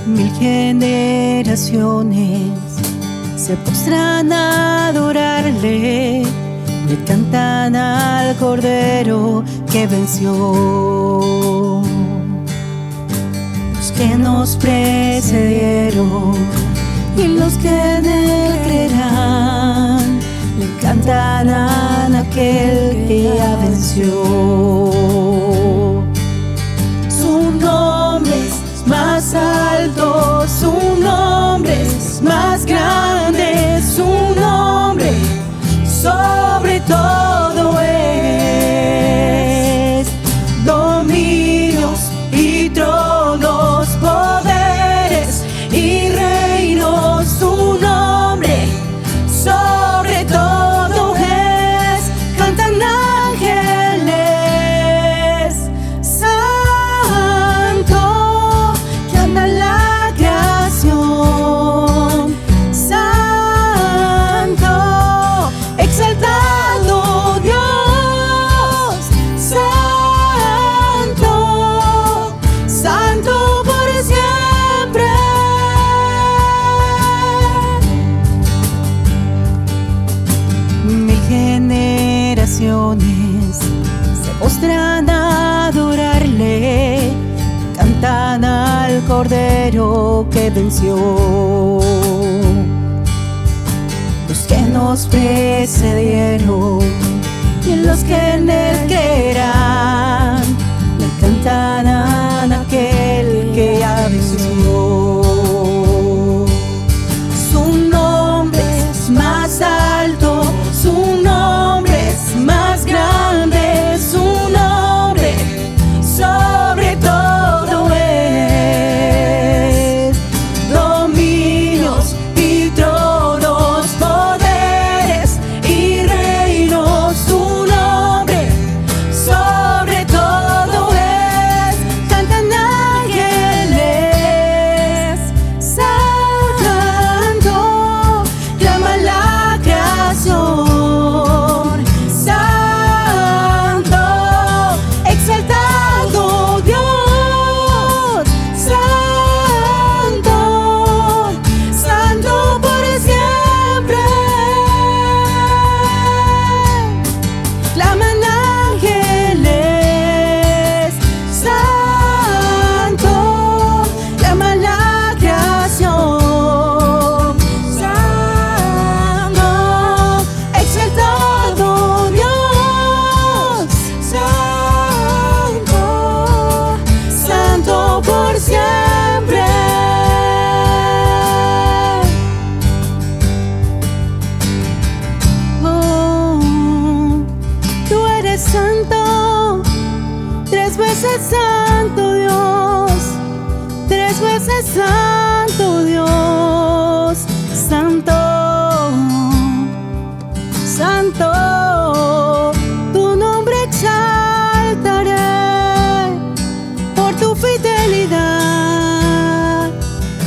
Mil generaciones se postran a adorarle, le cantan al Cordero que venció. Los que nos precedieron y los que en él creerán, le cantan a aquel que ya venció. Su nombre es más alto, su nombre es más grande, su nombre sobre todo es. Dominios y tronos, poderes y reinos, su nombre sobre todo es. Cantan ángeles, santo, canta la creación, santo, exaltado Dios, santo, santo por siempre. Mil generaciones se postran a adorarle, cantan al Cordero que venció. Los que nos precedieron y los que en él creerán, le cantan a aquel que ya venció. Su nombre es más alto, su nombre es más grande, su nombre sobre todo es. Dominios y tronos, poderes y reinos, su nombre sobre todo es. Cantan ángeles, santo, clama la creación, santo, exaltado Dios, santo, santo por siempre. Claman ángeles, santo, clama la creación, santo, exaltado Dios, santo, santo por siempre. Oh, tú eres santo, tres veces santo Dios, tres veces santo Dios, santo, santo, tu nombre exaltaré por tu fidelidad.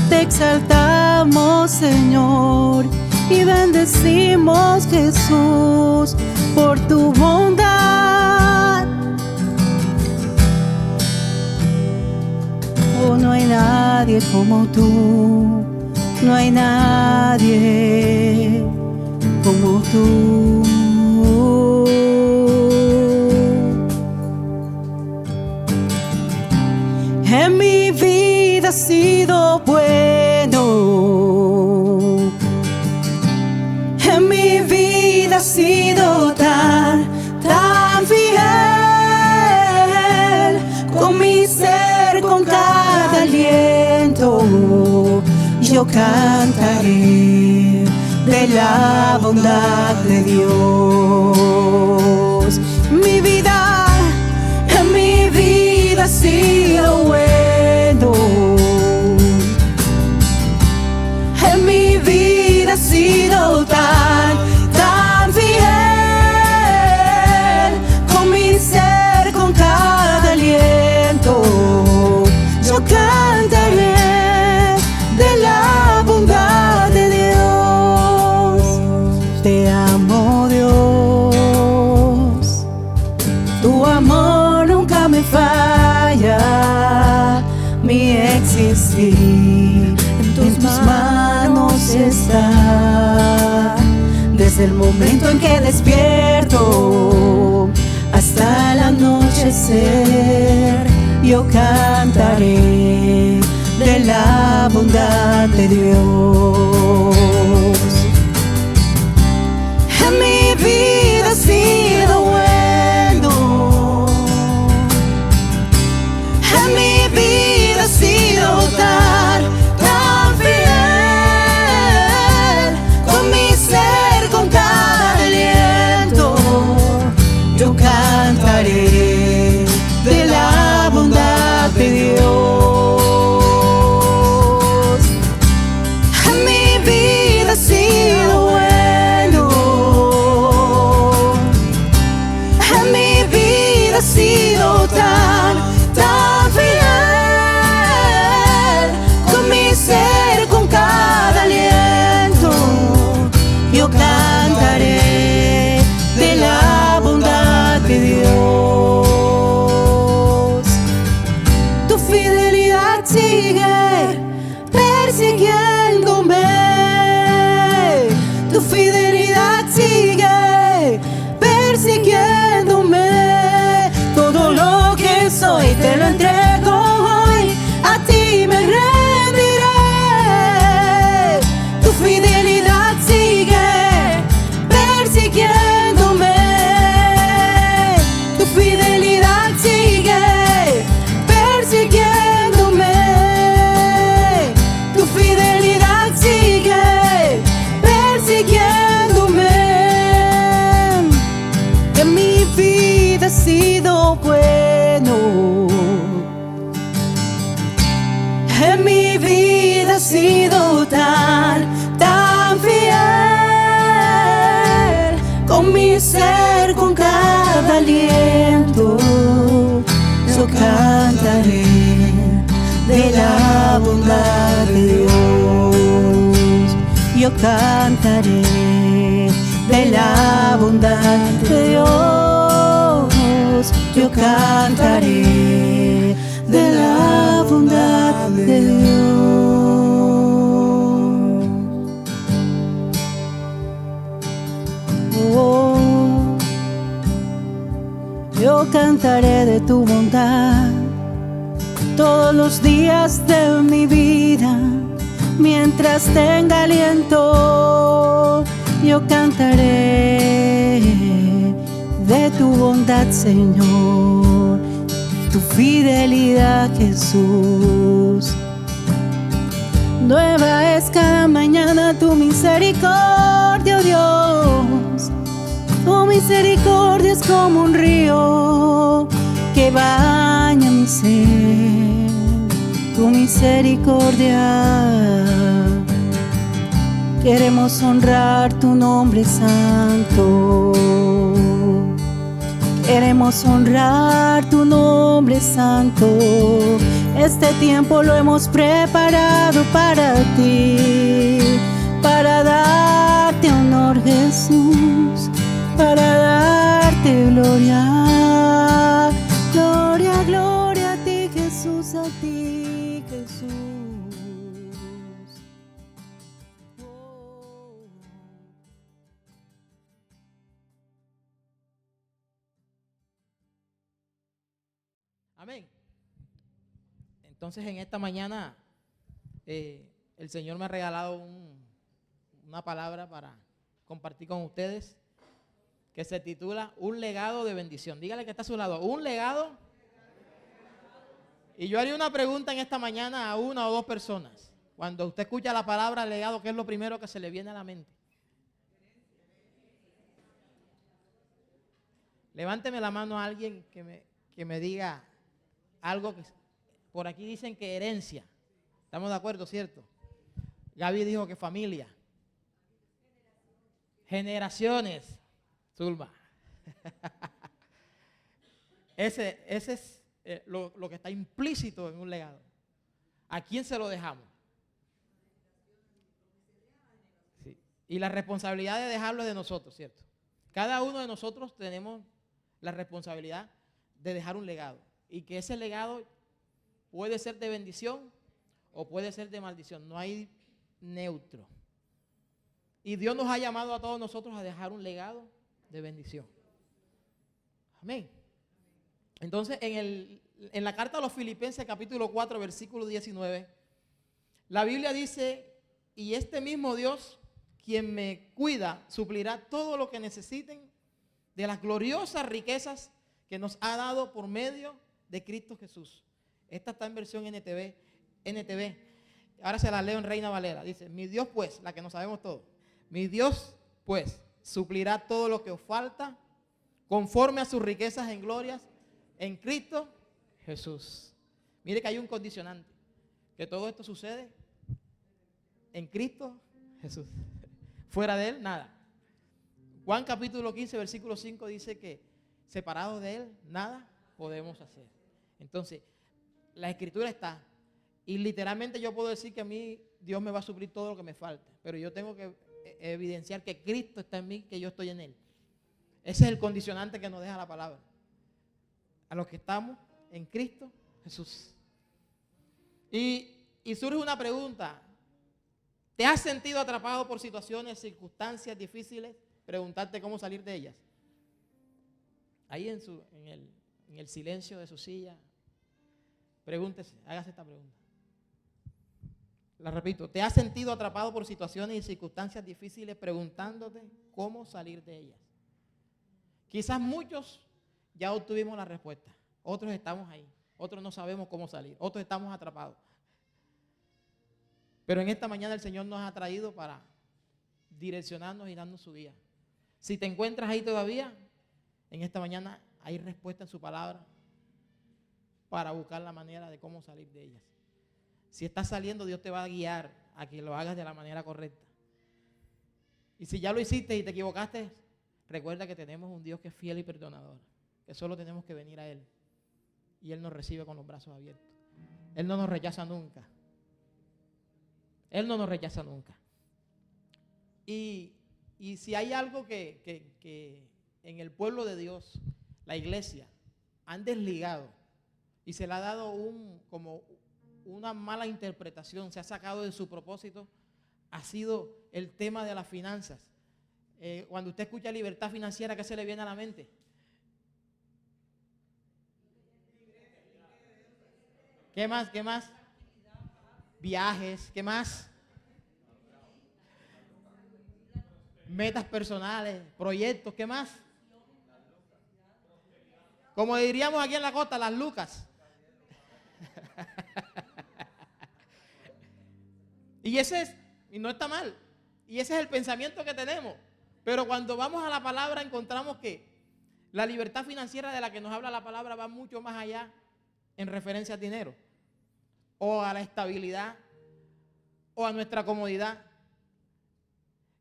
Te exaltamos, Señor, y bendecimos, Jesús, por tu bondad. Oh, no hay nadie como tú, no hay nadie como tú. En mi vida has sido bueno, en mi vida has sido tan fiel, con mi ser, con cada aliento, yo cantaré de la bondad de Dios. En mi vida ha sido bueno, en mi vida ha sido tan fiel, con mi ser, con cada aliento, yo cantaré de la bondad de Dios. Te amo, Dios, tu amor nunca me falla, mi existir está. Desde el momento en que despierto hasta el anochecer, yo cantaré de la bondad de Dios. En mi vida ha sido bueno, en mi vida ha sido tan fiel, con mi ser, con cada aliento, yo cantaré de la bondad de Dios. En mi vida ha sido bueno, en mi vida ha sido tan fiel, con mi ser, con cada aliento, yo cantaré de la bondad de Dios. Tu fidelidad sigue persiguiéndome, tu fidelidad sigue persiguiéndome. Todo lo que soy te lo entrego hoy, a ti me rendiré. Tu fidelidad sigue persiguiéndome, tu fidelidad sigue persiguiéndome, tu fidelidad sigue persiguiéndome. En mi vida ha sido bueno, en mi vida ha sido tan fiel, con mi ser, con cada aliento, yo cantaré de la bondad de Dios. Yo cantaré de la bondad de Dios. Yo cantaré de la bondad de Dios. Oh, yo cantaré de tu bondad todos los días de mi vida. Mientras tenga aliento, yo cantaré de tu bondad, Señor, tu fidelidad, Jesús. Nueva es cada mañana tu misericordia, oh Dios. Tu misericordia es como un río que baña mi ser. Tu misericordia. Queremos honrar tu nombre santo. Queremos honrar tu nombre santo. Este tiempo lo hemos preparado para ti, para darte honor, Jesús, para darte gloria. Gloria, gloria a ti, Jesús, a ti, Jesús. Amén. Entonces en esta mañana el Señor me ha regalado una palabra para compartir con ustedes que se titula Un legado de bendición. Dígale que está a su lado, un legado. Y yo haría una pregunta en esta mañana a una o dos personas. Cuando usted escucha la palabra legado, ¿qué es lo primero que se le viene a la mente? Levánteme la mano a alguien que me diga algo que por aquí dicen que herencia. ¿Estamos de acuerdo, cierto? Gaby dijo que familia. Generaciones. Zulma. Ese es lo que está implícito en un legado. ¿A quién se lo dejamos? Sí. Y la responsabilidad de dejarlo es de nosotros, ¿cierto? Cada uno de nosotros tenemos la responsabilidad de dejar un legado. Y que ese legado puede ser de bendición o puede ser de maldición. No hay neutro. Y Dios nos ha llamado a todos nosotros a dejar un legado de bendición. Amén. Entonces, en la carta a los Filipenses, capítulo 4, versículo 19, la Biblia dice: y este mismo Dios, quien me cuida, suplirá todo lo que necesiten de las gloriosas riquezas que nos ha dado por medio de Cristo Jesús. Esta está en versión NTV. Ahora se la leo en Reina Valera. Dice: mi Dios pues, la que no sabemos todo, mi Dios pues suplirá todo lo que os falta conforme a sus riquezas en glorias en Cristo Jesús. Mire que hay un condicionante, que todo esto sucede en Cristo Jesús. Fuera de Él, nada. Juan capítulo 15, versículo 5 dice que separados de Él, nada podemos hacer. Entonces, la escritura está, y literalmente yo puedo decir que a mí Dios me va a suplir todo lo que me falta, pero yo tengo que evidenciar que Cristo está en mí, que yo estoy en Él. Ese es el condicionante que nos deja la palabra. A los que estamos en Cristo Jesús. Y surge una pregunta. ¿Te has sentido atrapado por situaciones, circunstancias difíciles? Preguntarte cómo salir de ellas. Ahí en el silencio de su silla, pregúntese, hágase esta pregunta. La repito, ¿te has sentido atrapado por situaciones y circunstancias difíciles preguntándote cómo salir de ellas? Quizás muchos ya obtuvimos la respuesta, otros estamos ahí, otros no sabemos cómo salir, otros estamos atrapados. Pero en esta mañana el Señor nos ha traído para direccionarnos y darnos su guía. Si te encuentras ahí todavía, en esta mañana hay respuesta en su palabra para buscar la manera de cómo salir de ellas. Si estás saliendo, Dios te va a guiar a que lo hagas de la manera correcta. Y si ya lo hiciste y te equivocaste, recuerda que tenemos un Dios que es fiel y perdonador, que solo tenemos que venir a Él y Él nos recibe con los brazos abiertos. Él no nos rechaza nunca. Él no nos rechaza nunca. Y si hay algo que en el pueblo de Dios, la iglesia, han desligado y se le ha dado como una mala interpretación, se ha sacado de su propósito, ha sido el tema de las finanzas. Cuando usted escucha libertad financiera, ¿qué se le viene a la mente? ¿Qué más? ¿Qué más? Viajes, ¿qué más? Metas personales, proyectos, ¿qué más? Como diríamos aquí en la costa, las lucas. Y no está mal, y ese es el pensamiento que tenemos. Pero cuando vamos a la palabra encontramos que la libertad financiera de la que nos habla la palabra va mucho más allá en referencia al dinero, o a la estabilidad, o a nuestra comodidad.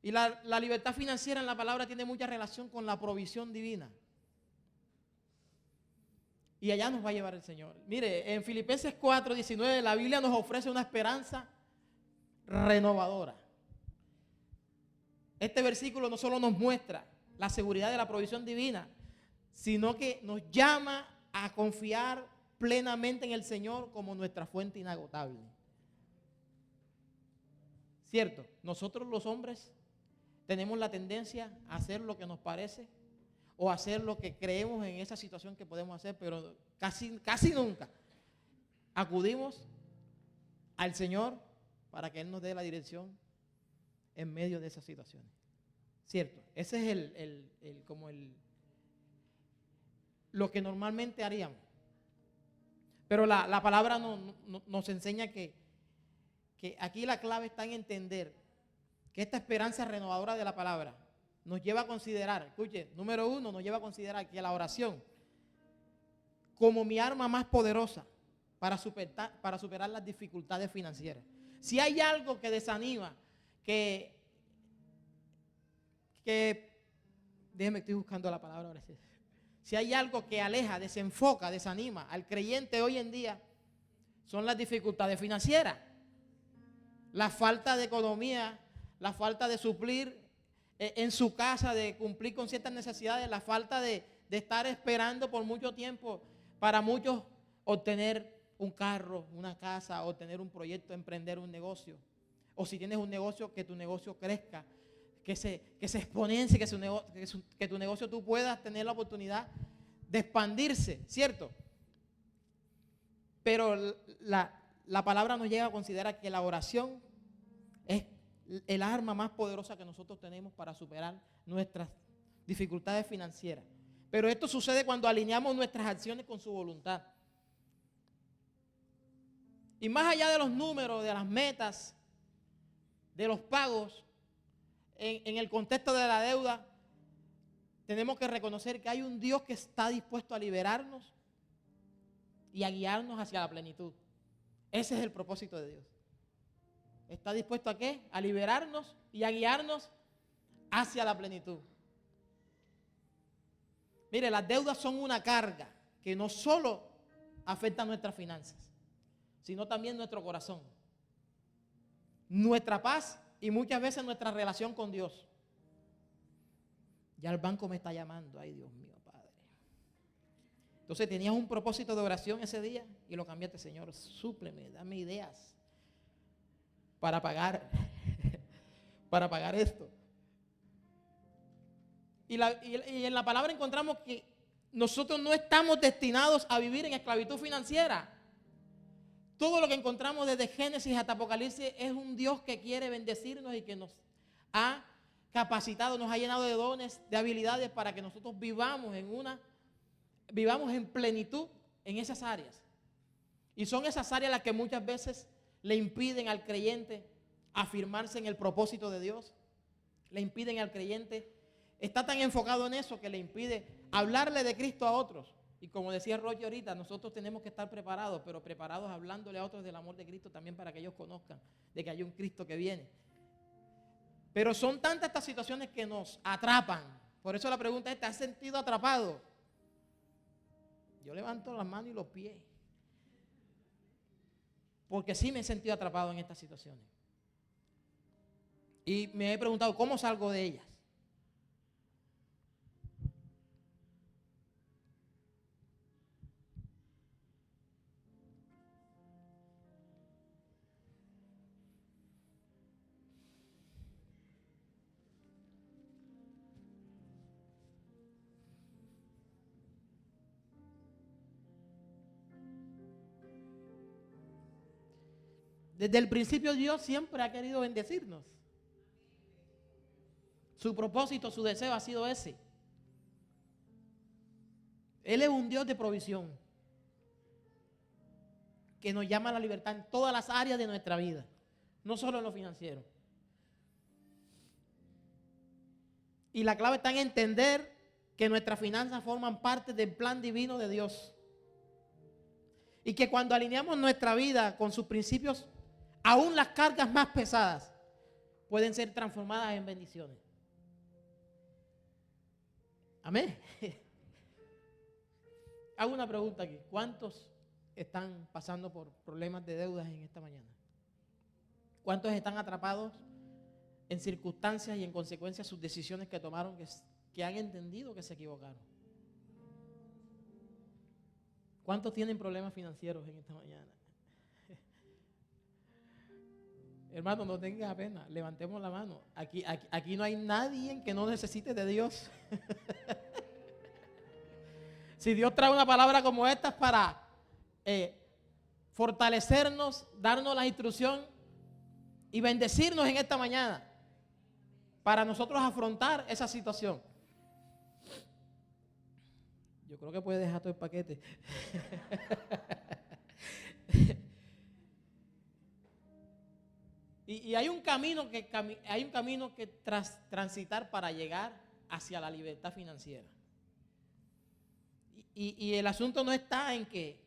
Y la libertad financiera en la palabra tiene mucha relación con la provisión divina. Y allá nos va a llevar el Señor. Mire, en Filipenses 4, 19, la Biblia nos ofrece una esperanza renovadora. Este versículo no solo nos muestra la seguridad de la provisión divina, sino que nos llama a confiar plenamente en el Señor como nuestra fuente inagotable. Cierto, nosotros los hombres tenemos la tendencia a hacer lo que nos parece o hacer lo que creemos en esa situación que podemos hacer, pero casi nunca acudimos al Señor para que Él nos dé la dirección en medio de esas situaciones. Cierto, ese es lo que normalmente haríamos. Pero la palabra nos enseña que aquí la clave está en entender que esta esperanza renovadora de la palabra nos lleva a considerar, escuche, número 1, nos lleva a considerar que la oración como mi arma más poderosa para superar las dificultades financieras. Si hay algo que desanima, déjeme, estoy buscando la palabra ahora sí. Si hay algo que aleja, desenfoca, desanima al creyente hoy en día, son las dificultades financieras. La falta de economía, la falta de suplir en su casa, de cumplir con ciertas necesidades, la falta de estar esperando por mucho tiempo para muchos obtener un carro, una casa, obtener un proyecto, emprender un negocio. O si tienes un negocio, que tu negocio crezca, que se exponencie, que tu negocio tú puedas tener la oportunidad de expandirse, ¿cierto? Pero la palabra nos llega a considerar que la oración es el arma más poderosa que nosotros tenemos para superar nuestras dificultades financieras. Pero esto sucede cuando alineamos nuestras acciones con su voluntad. Y más allá de los números, de las metas, de los pagos, en el contexto de la deuda, tenemos que reconocer que hay un Dios que está dispuesto a liberarnos y a guiarnos hacia la plenitud. Ese es el propósito de Dios. ¿Está dispuesto a qué? A liberarnos y a guiarnos hacia la plenitud. Mire, las deudas son una carga que no solo afecta a nuestras finanzas, sino también nuestro corazón, nuestra paz y muchas veces nuestra relación con Dios. Ya el banco me está llamando, ay Dios mío, Padre. Entonces tenías un propósito de oración ese día y lo cambiaste, Señor, súpleme, dame ideas para pagar, para pagar esto. Y en la palabra encontramos que nosotros no estamos destinados a vivir en esclavitud financiera. Todo lo que encontramos desde Génesis hasta Apocalipsis es un Dios que quiere bendecirnos y que nos ha capacitado, nos ha llenado de dones, de habilidades para que nosotros vivamos en plenitud en esas áreas. Y son esas áreas las que muchas veces le impiden al creyente afirmarse en el propósito de Dios. Le impiden al creyente, está tan enfocado en eso que le impide hablarle de Cristo a otros. Y como decía Roger ahorita, nosotros tenemos que estar preparados, pero preparados hablándole a otros del amor de Cristo también para que ellos conozcan de que hay un Cristo que viene. Pero son tantas estas situaciones que nos atrapan. Por eso la pregunta es, ¿te has sentido atrapado? Yo levanto las manos y los pies. Porque sí me he sentido atrapado en estas situaciones. Y me he preguntado, ¿cómo salgo de ellas? Desde el principio Dios siempre ha querido bendecirnos. Su propósito, su deseo ha sido ese. Él es un Dios de provisión que nos llama a la libertad en todas las áreas de nuestra vida, no solo en lo financiero. Y la clave está en entender que nuestras finanzas forman parte del plan divino de Dios. Y que cuando alineamos nuestra vida con sus principios, aún las cargas más pesadas pueden ser transformadas en bendiciones. Amén. Hago una pregunta aquí. ¿Cuántos están pasando por problemas de deudas en esta mañana? ¿Cuántos están atrapados en circunstancias y en consecuencia sus decisiones que tomaron que han entendido que se equivocaron? ¿Cuántos tienen problemas financieros en esta mañana? Hermano, no tengas pena, levantemos la mano. Aquí no hay nadie que no necesite de Dios. Si Dios trae una palabra como esta es para fortalecernos, darnos la instrucción y bendecirnos en esta mañana para nosotros afrontar esa situación. Yo creo que puede dejar todo el paquete. Y hay un camino que transitar para llegar hacia la libertad financiera. Y el asunto no está en que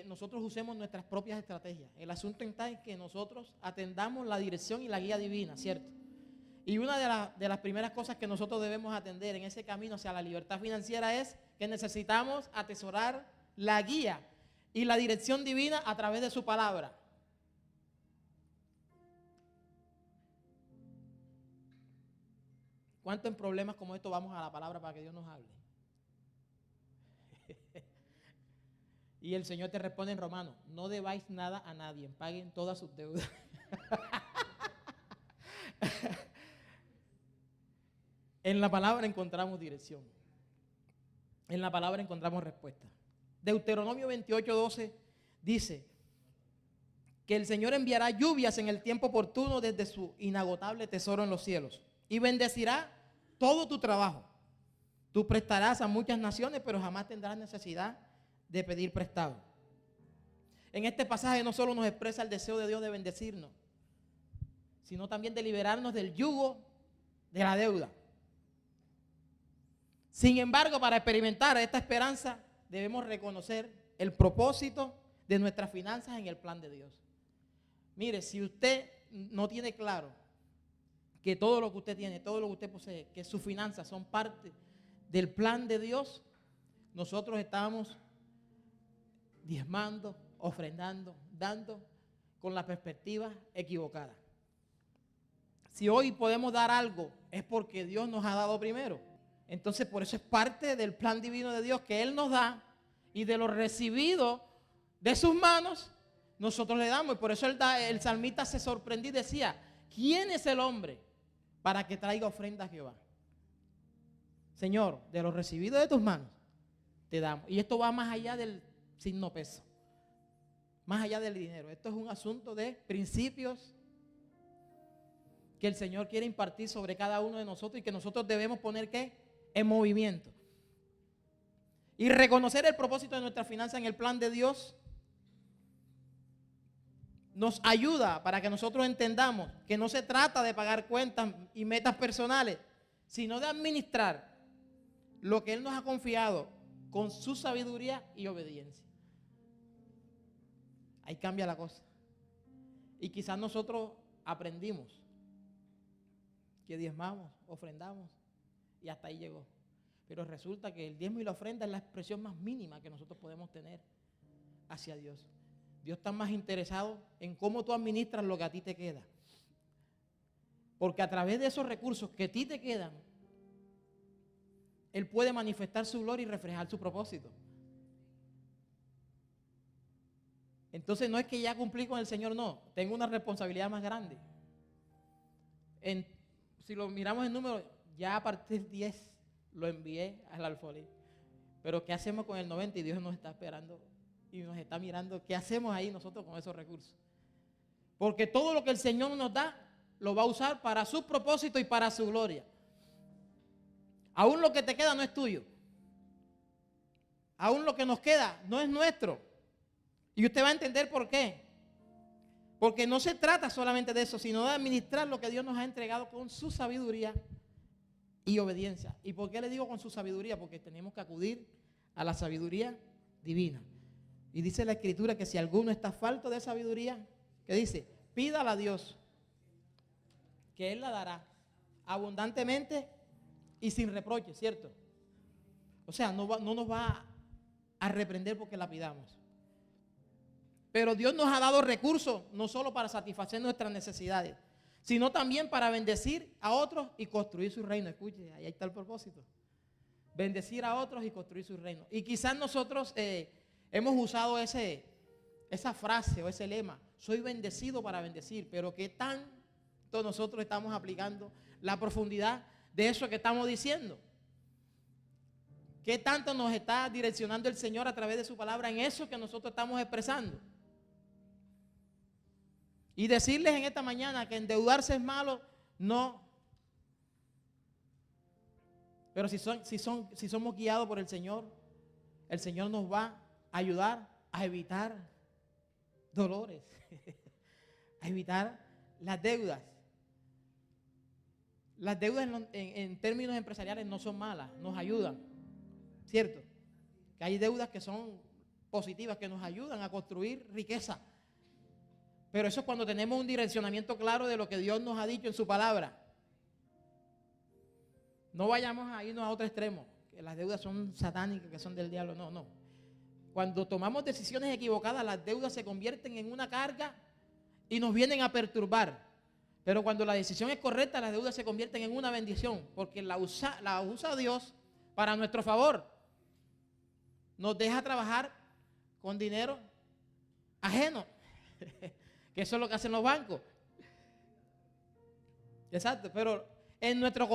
nosotros usemos nuestras propias estrategias. El asunto está en que nosotros atendamos la dirección y la guía divina, ¿cierto? Y una de las primeras cosas que nosotros debemos atender en ese camino hacia la libertad financiera es que necesitamos atesorar la guía y la dirección divina a través de su palabra. ¿Cuánto en problemas como estos vamos a la palabra para que Dios nos hable? Y el Señor te responde en Romanos: no debáis nada a nadie, paguen todas sus deudas. En la palabra encontramos dirección. En la palabra encontramos respuesta. Deuteronomio 28:12 dice que el Señor enviará lluvias en el tiempo oportuno desde su inagotable tesoro en los cielos y bendecirá todo tu trabajo. Tú prestarás a muchas naciones, pero jamás tendrás necesidad de pedir prestado. En este pasaje no solo nos expresa el deseo de Dios de bendecirnos, sino también de liberarnos del yugo de la deuda. Sin embargo, para experimentar esta esperanza, debemos reconocer el propósito de nuestras finanzas en el plan de Dios. Mire, si usted no tiene claro que todo lo que usted tiene, todo lo que usted posee, que sus finanzas son parte del plan de Dios, nosotros estamos diezmando, ofrendando, dando con la perspectiva equivocada. Si hoy podemos dar algo, es porque Dios nos ha dado primero. Entonces, por eso es parte del plan divino de Dios que Él nos da, y de lo recibido de sus manos, nosotros le damos. Y por eso el salmista se sorprendió y decía: ¿quién es el hombre para que traiga ofrenda a Jehová? Señor, de lo recibido de tus manos, te damos. Y esto va más allá del signo peso, más allá del dinero. Esto es un asunto de principios que el Señor quiere impartir sobre cada uno de nosotros y que nosotros debemos poner ¿qué? En movimiento. Y reconocer el propósito de nuestra finanza en el plan de Dios nos ayuda para que nosotros entendamos que no se trata de pagar cuentas y metas personales, sino de administrar lo que Él nos ha confiado con su sabiduría y obediencia. Ahí cambia la cosa. Y quizás nosotros aprendimos que diezmamos, ofrendamos y hasta ahí llegó. Pero resulta que el diezmo y la ofrenda es la expresión más mínima que nosotros podemos tener hacia Dios. Dios está más interesado en cómo tú administras lo que a ti te queda. Porque a través de esos recursos que a ti te quedan, Él puede manifestar su gloria y reflejar su propósito. Entonces no es que ya cumplí con el Señor, no. Tengo una responsabilidad más grande. Si lo miramos en número, ya a partir del 10 lo envié al alfolí. Pero ¿qué hacemos con el 90? Y Dios nos está esperando y nos está mirando. ¿Qué hacemos ahí nosotros con esos recursos? Porque todo lo que el Señor nos da, lo va a usar para su propósito y para su gloria. Aún lo que te queda no es tuyo. Aún lo que nos queda no es nuestro. Y usted va a entender por qué. Porque no se trata solamente de eso, sino de administrar lo que Dios nos ha entregado con su sabiduría y obediencia. ¿Y por qué le digo con su sabiduría? Porque tenemos que acudir a la sabiduría divina. Y dice la Escritura que si alguno está falto de sabiduría, ¿qué dice? Pídala a Dios, que Él la dará abundantemente y sin reproche, ¿cierto? O sea, no nos va a reprender porque la pidamos. Pero Dios nos ha dado recursos no solo para satisfacer nuestras necesidades, sino también para bendecir a otros y construir su reino. Escuche, ahí está el propósito. Bendecir a otros y construir su reino. Y quizás nosotros hemos usado esa frase o ese lema: soy bendecido para bendecir. Pero ¿qué tanto nosotros estamos aplicando la profundidad de eso que estamos diciendo? ¿Qué tanto nos está direccionando el Señor a través de su palabra en eso que nosotros estamos expresando? Y decirles en esta mañana que endeudarse es malo, no. Pero si somos guiados por el Señor nos va a ayudar a evitar dolores, a evitar las deudas. Las deudas en términos empresariales no son malas, nos ayudan, ¿cierto? Que hay deudas que son positivas, que nos ayudan a construir riqueza. Pero eso es cuando tenemos un direccionamiento claro de lo que Dios nos ha dicho en su palabra. No vayamos a irnos a otro extremo, que las deudas son satánicas, que son del diablo. No. Cuando tomamos decisiones equivocadas, las deudas se convierten en una carga y nos vienen a perturbar. Pero cuando la decisión es correcta, las deudas se convierten en una bendición, porque la usa Dios para nuestro favor. Nos deja trabajar con dinero ajeno. Que eso es lo que hacen los bancos. Exacto, pero en nuestro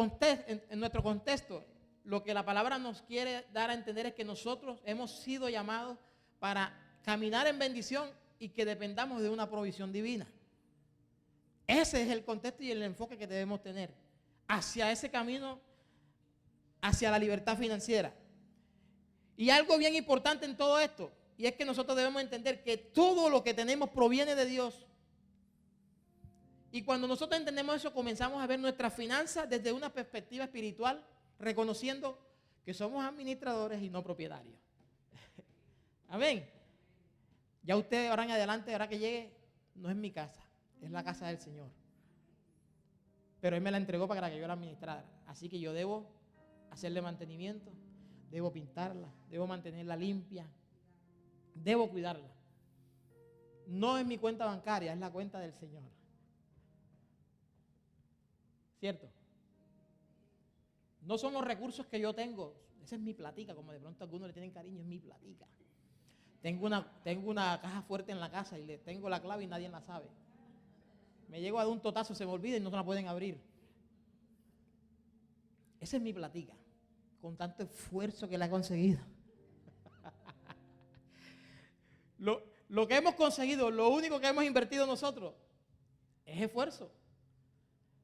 contexto, lo que la palabra nos quiere dar a entender es que nosotros hemos sido llamados para caminar en bendición y que dependamos de una provisión divina. Ese es el contexto y el enfoque que debemos tener hacia ese camino, hacia la libertad financiera. Y algo bien importante en todo esto, y es que nosotros debemos entender que todo lo que tenemos proviene de Dios. Y cuando nosotros entendemos eso, comenzamos a ver nuestras finanzas desde una perspectiva espiritual, reconociendo que somos administradores y no propietarios. Amén. Ya usted ahora en adelante, ahora que llegue, no es mi casa, es la casa del Señor. Pero Él me la entregó para que yo la administrara. Así que yo debo hacerle mantenimiento, debo pintarla, debo mantenerla limpia, debo cuidarla. No es mi cuenta bancaria, es la cuenta del Señor. ¿Cierto? No son los recursos que yo tengo, esa es mi platica, como de pronto algunos le tienen cariño, es mi platica. Tengo una caja fuerte en la casa y le tengo la clave y nadie la sabe. Me llego a dar un totazo, se me olvida y no se la pueden abrir. Esa es mi platica, con tanto esfuerzo que la he conseguido. Lo que hemos conseguido, lo único que hemos invertido nosotros, es esfuerzo.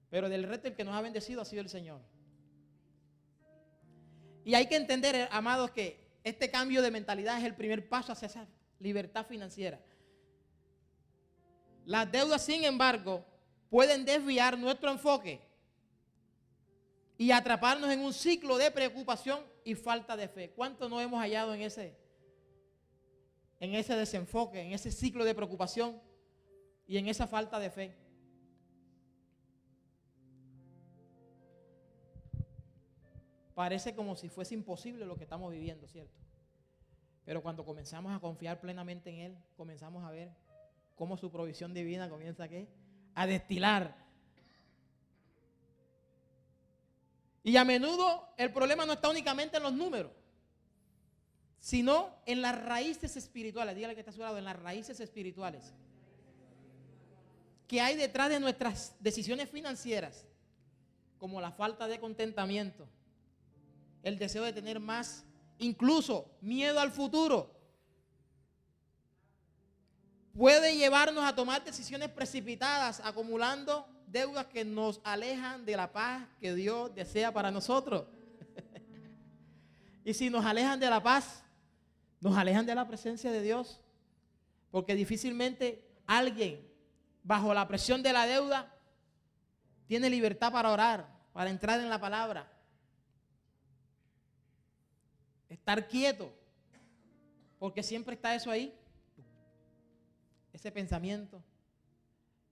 Pero del resto el que nos ha bendecido ha sido el Señor. Y hay que entender, amados, que este cambio de mentalidad es el primer paso hacia esa libertad financiera. Las deudas, sin embargo, pueden desviar nuestro enfoque y atraparnos en un ciclo de preocupación y falta de fe. ¿Cuánto nos hemos hallado en ese desenfoque, en ese ciclo de preocupación y en esa falta de fe? Parece como si fuese imposible lo que estamos viviendo, ¿cierto? Pero cuando comenzamos a confiar plenamente en Él, comenzamos a ver cómo su provisión divina comienza a destilar. Y a menudo el problema no está únicamente en los números, sino en las raíces espirituales. Dígale que está a su lado, en las raíces espirituales que hay detrás de nuestras decisiones financieras, como la falta de contentamiento, el deseo de tener más, incluso miedo al futuro, puede llevarnos a tomar decisiones precipitadas, acumulando deudas que nos alejan de la paz que Dios desea para nosotros. Y si nos alejan de la paz, nos alejan de la presencia de Dios, porque difícilmente alguien bajo la presión de la deuda tiene libertad para orar, para entrar en la palabra. Estar quieto, porque siempre está eso ahí, ese pensamiento.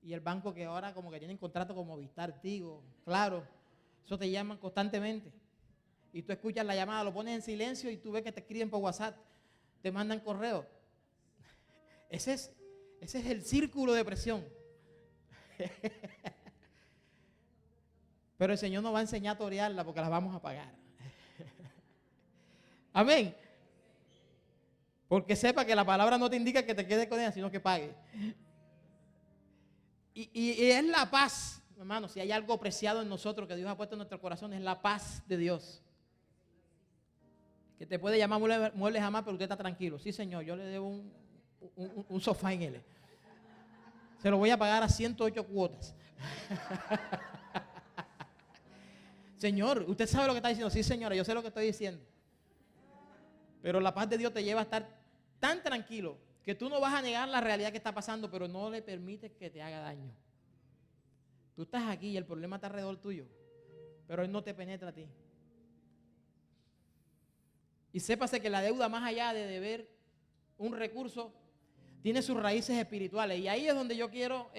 Y el banco que ahora como que tienen contrato con Movistar, Tigo, Claro, eso te llaman constantemente. Y tú escuchas la llamada, lo pones en silencio y tú ves que te escriben por WhatsApp, te mandan correo. Ese es el círculo de presión. Pero el Señor nos va a enseñar a torearla porque las vamos a pagar. Amén. Porque sepa que la palabra no te indica que te quedes con ella, sino que pague. Y es la paz, hermano. Si hay algo preciado en nosotros que Dios ha puesto en nuestro corazón, es la paz de Dios. Que te puede llamar muebles jamás, pero usted está tranquilo. Sí, Señor, yo le debo un sofá en él. Se lo voy a pagar a 108 cuotas. Señor, usted sabe lo que está diciendo. Sí, señora, yo sé lo que estoy diciendo. Pero la paz de Dios te lleva a estar tan tranquilo que tú no vas a negar la realidad que está pasando, pero no le permites que te haga daño. Tú estás aquí y el problema está alrededor tuyo, pero Él no te penetra a ti. Y sépase que la deuda, más allá de deber un recurso, tiene sus raíces espirituales. Y ahí es donde yo quiero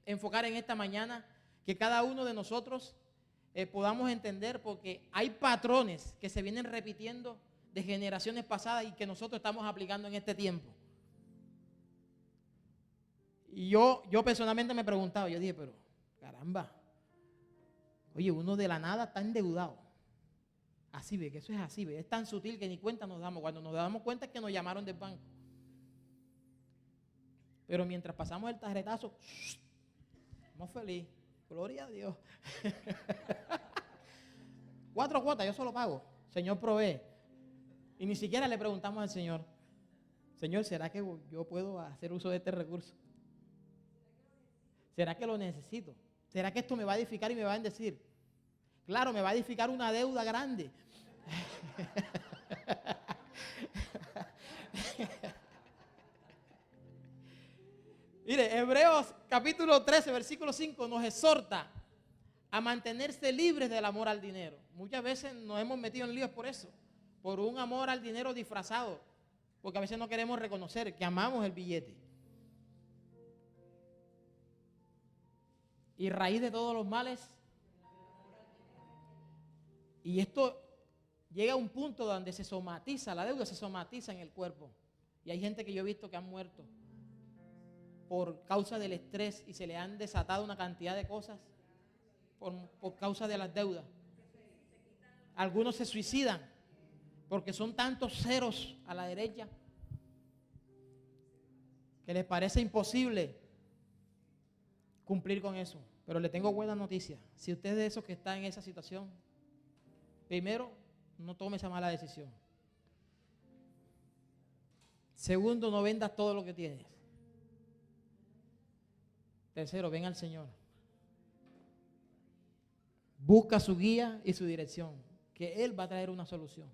enfocar en esta mañana, que cada uno de nosotros podamos entender, porque hay patrones que se vienen repitiendo de generaciones pasadas y que nosotros estamos aplicando en este tiempo. Y yo personalmente me preguntaba, yo dije, pero caramba, oye, uno de la nada está endeudado. Así ve, que eso es así, ve, es tan sutil que ni cuenta nos damos. Cuando nos damos cuenta es que nos llamaron del banco. Pero mientras pasamos el tarjetazo, estamos felices, gloria a Dios. 4 cuotas, yo solo pago. Señor provee. Y ni siquiera le preguntamos al Señor, Señor, ¿será que yo puedo hacer uso de este recurso? ¿Será que lo necesito? ¿Será que esto me va a edificar y me va a bendecir? Claro, me va a edificar una deuda grande. Mire, Hebreos capítulo 13, versículo 5 nos exhorta a mantenerse libres del amor al dinero. Muchas veces nos hemos metido en líos por eso, por un amor al dinero disfrazado, porque a veces no queremos reconocer que amamos el billete. Y raíz de todos los males. Y esto llega a un punto donde se somatiza, la deuda se somatiza en el cuerpo. Y hay gente que yo he visto que han muerto por causa del estrés y se le han desatado una cantidad de cosas por causa de las deudas. Algunos se suicidan porque son tantos ceros a la derecha que les parece imposible cumplir con eso. Pero le tengo buena noticia. Si usted es de esos que está en esa situación, primero, no tome esa mala decisión. Segundo, no vendas todo lo que tienes. Tercero, ven al Señor. Busca su guía y su dirección, que Él va a traer una solución.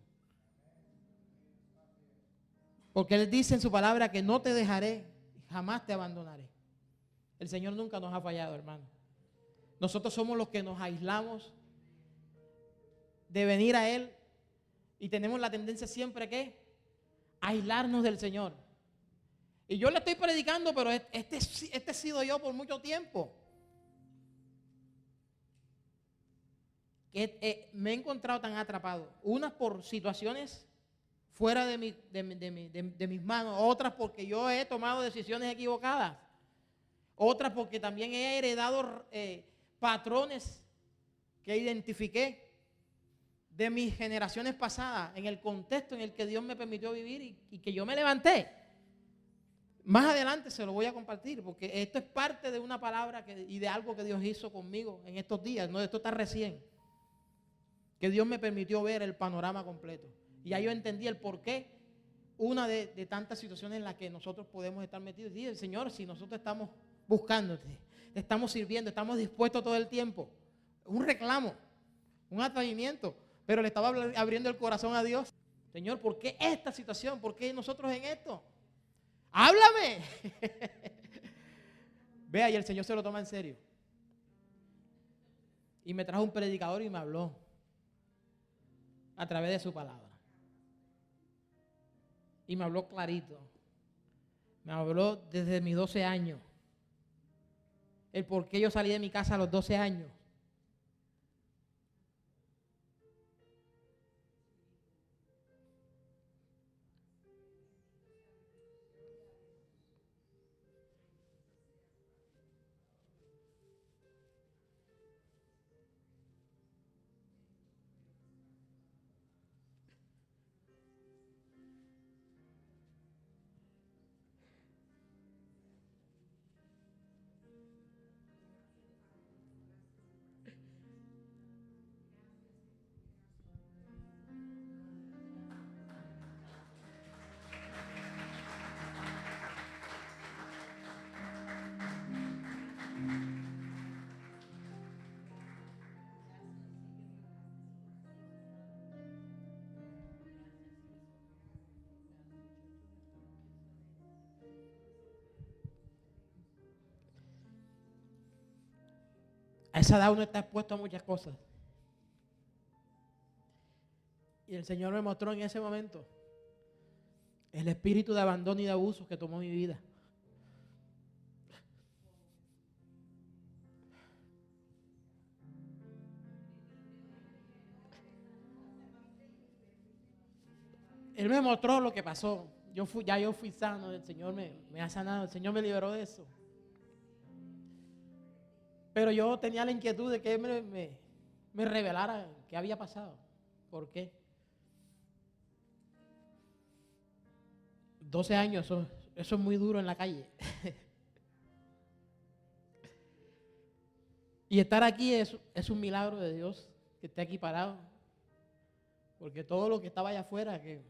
Porque Él dice en su palabra que no te dejaré, jamás te abandonaré. El Señor nunca nos ha fallado, hermano. Nosotros somos los que nos aislamos de venir a Él y tenemos la tendencia siempre que aislarnos del Señor. Y yo le estoy predicando, pero este he sido yo por mucho tiempo. Me he encontrado tan atrapado. Unas por situaciones fuera de mis manos, otras porque yo he tomado decisiones equivocadas, otras porque también he heredado patrones que identifiqué de mis generaciones pasadas en el contexto en el que Dios me permitió vivir y que yo me levanté. Más adelante se lo voy a compartir porque esto es parte de una palabra y de algo que Dios hizo conmigo en estos días. No, esto está recién. Que Dios me permitió ver el panorama completo. Y ya yo entendí el porqué, una de tantas situaciones en las que nosotros podemos estar metidos. Y el Señor, si nosotros estamos buscándote, estamos sirviendo, estamos dispuestos todo el tiempo. Un reclamo, un atrevimiento, pero le estaba abriendo el corazón a Dios. Señor, ¿por qué esta situación? ¿Por qué nosotros en esto? ¡Háblame! Vea, y el Señor se lo toma en serio. Y me trajo un predicador y me habló a través de su palabra. Y me habló clarito. Me habló desde mis 12 años. El por qué yo salí de mi casa a los 12 años. A esa edad uno está expuesto a muchas cosas. Y el Señor me mostró en ese momento el espíritu de abandono y de abuso que tomó mi vida. Él me mostró lo que pasó. Yo fui sano, el Señor me ha sanado, el Señor me liberó de eso. Pero yo tenía la inquietud de que Él me revelara qué había pasado. ¿Por qué? 12 años, eso es muy duro en la calle. Y estar aquí es un milagro de Dios, que esté aquí parado. Porque todo lo que estaba allá afuera, que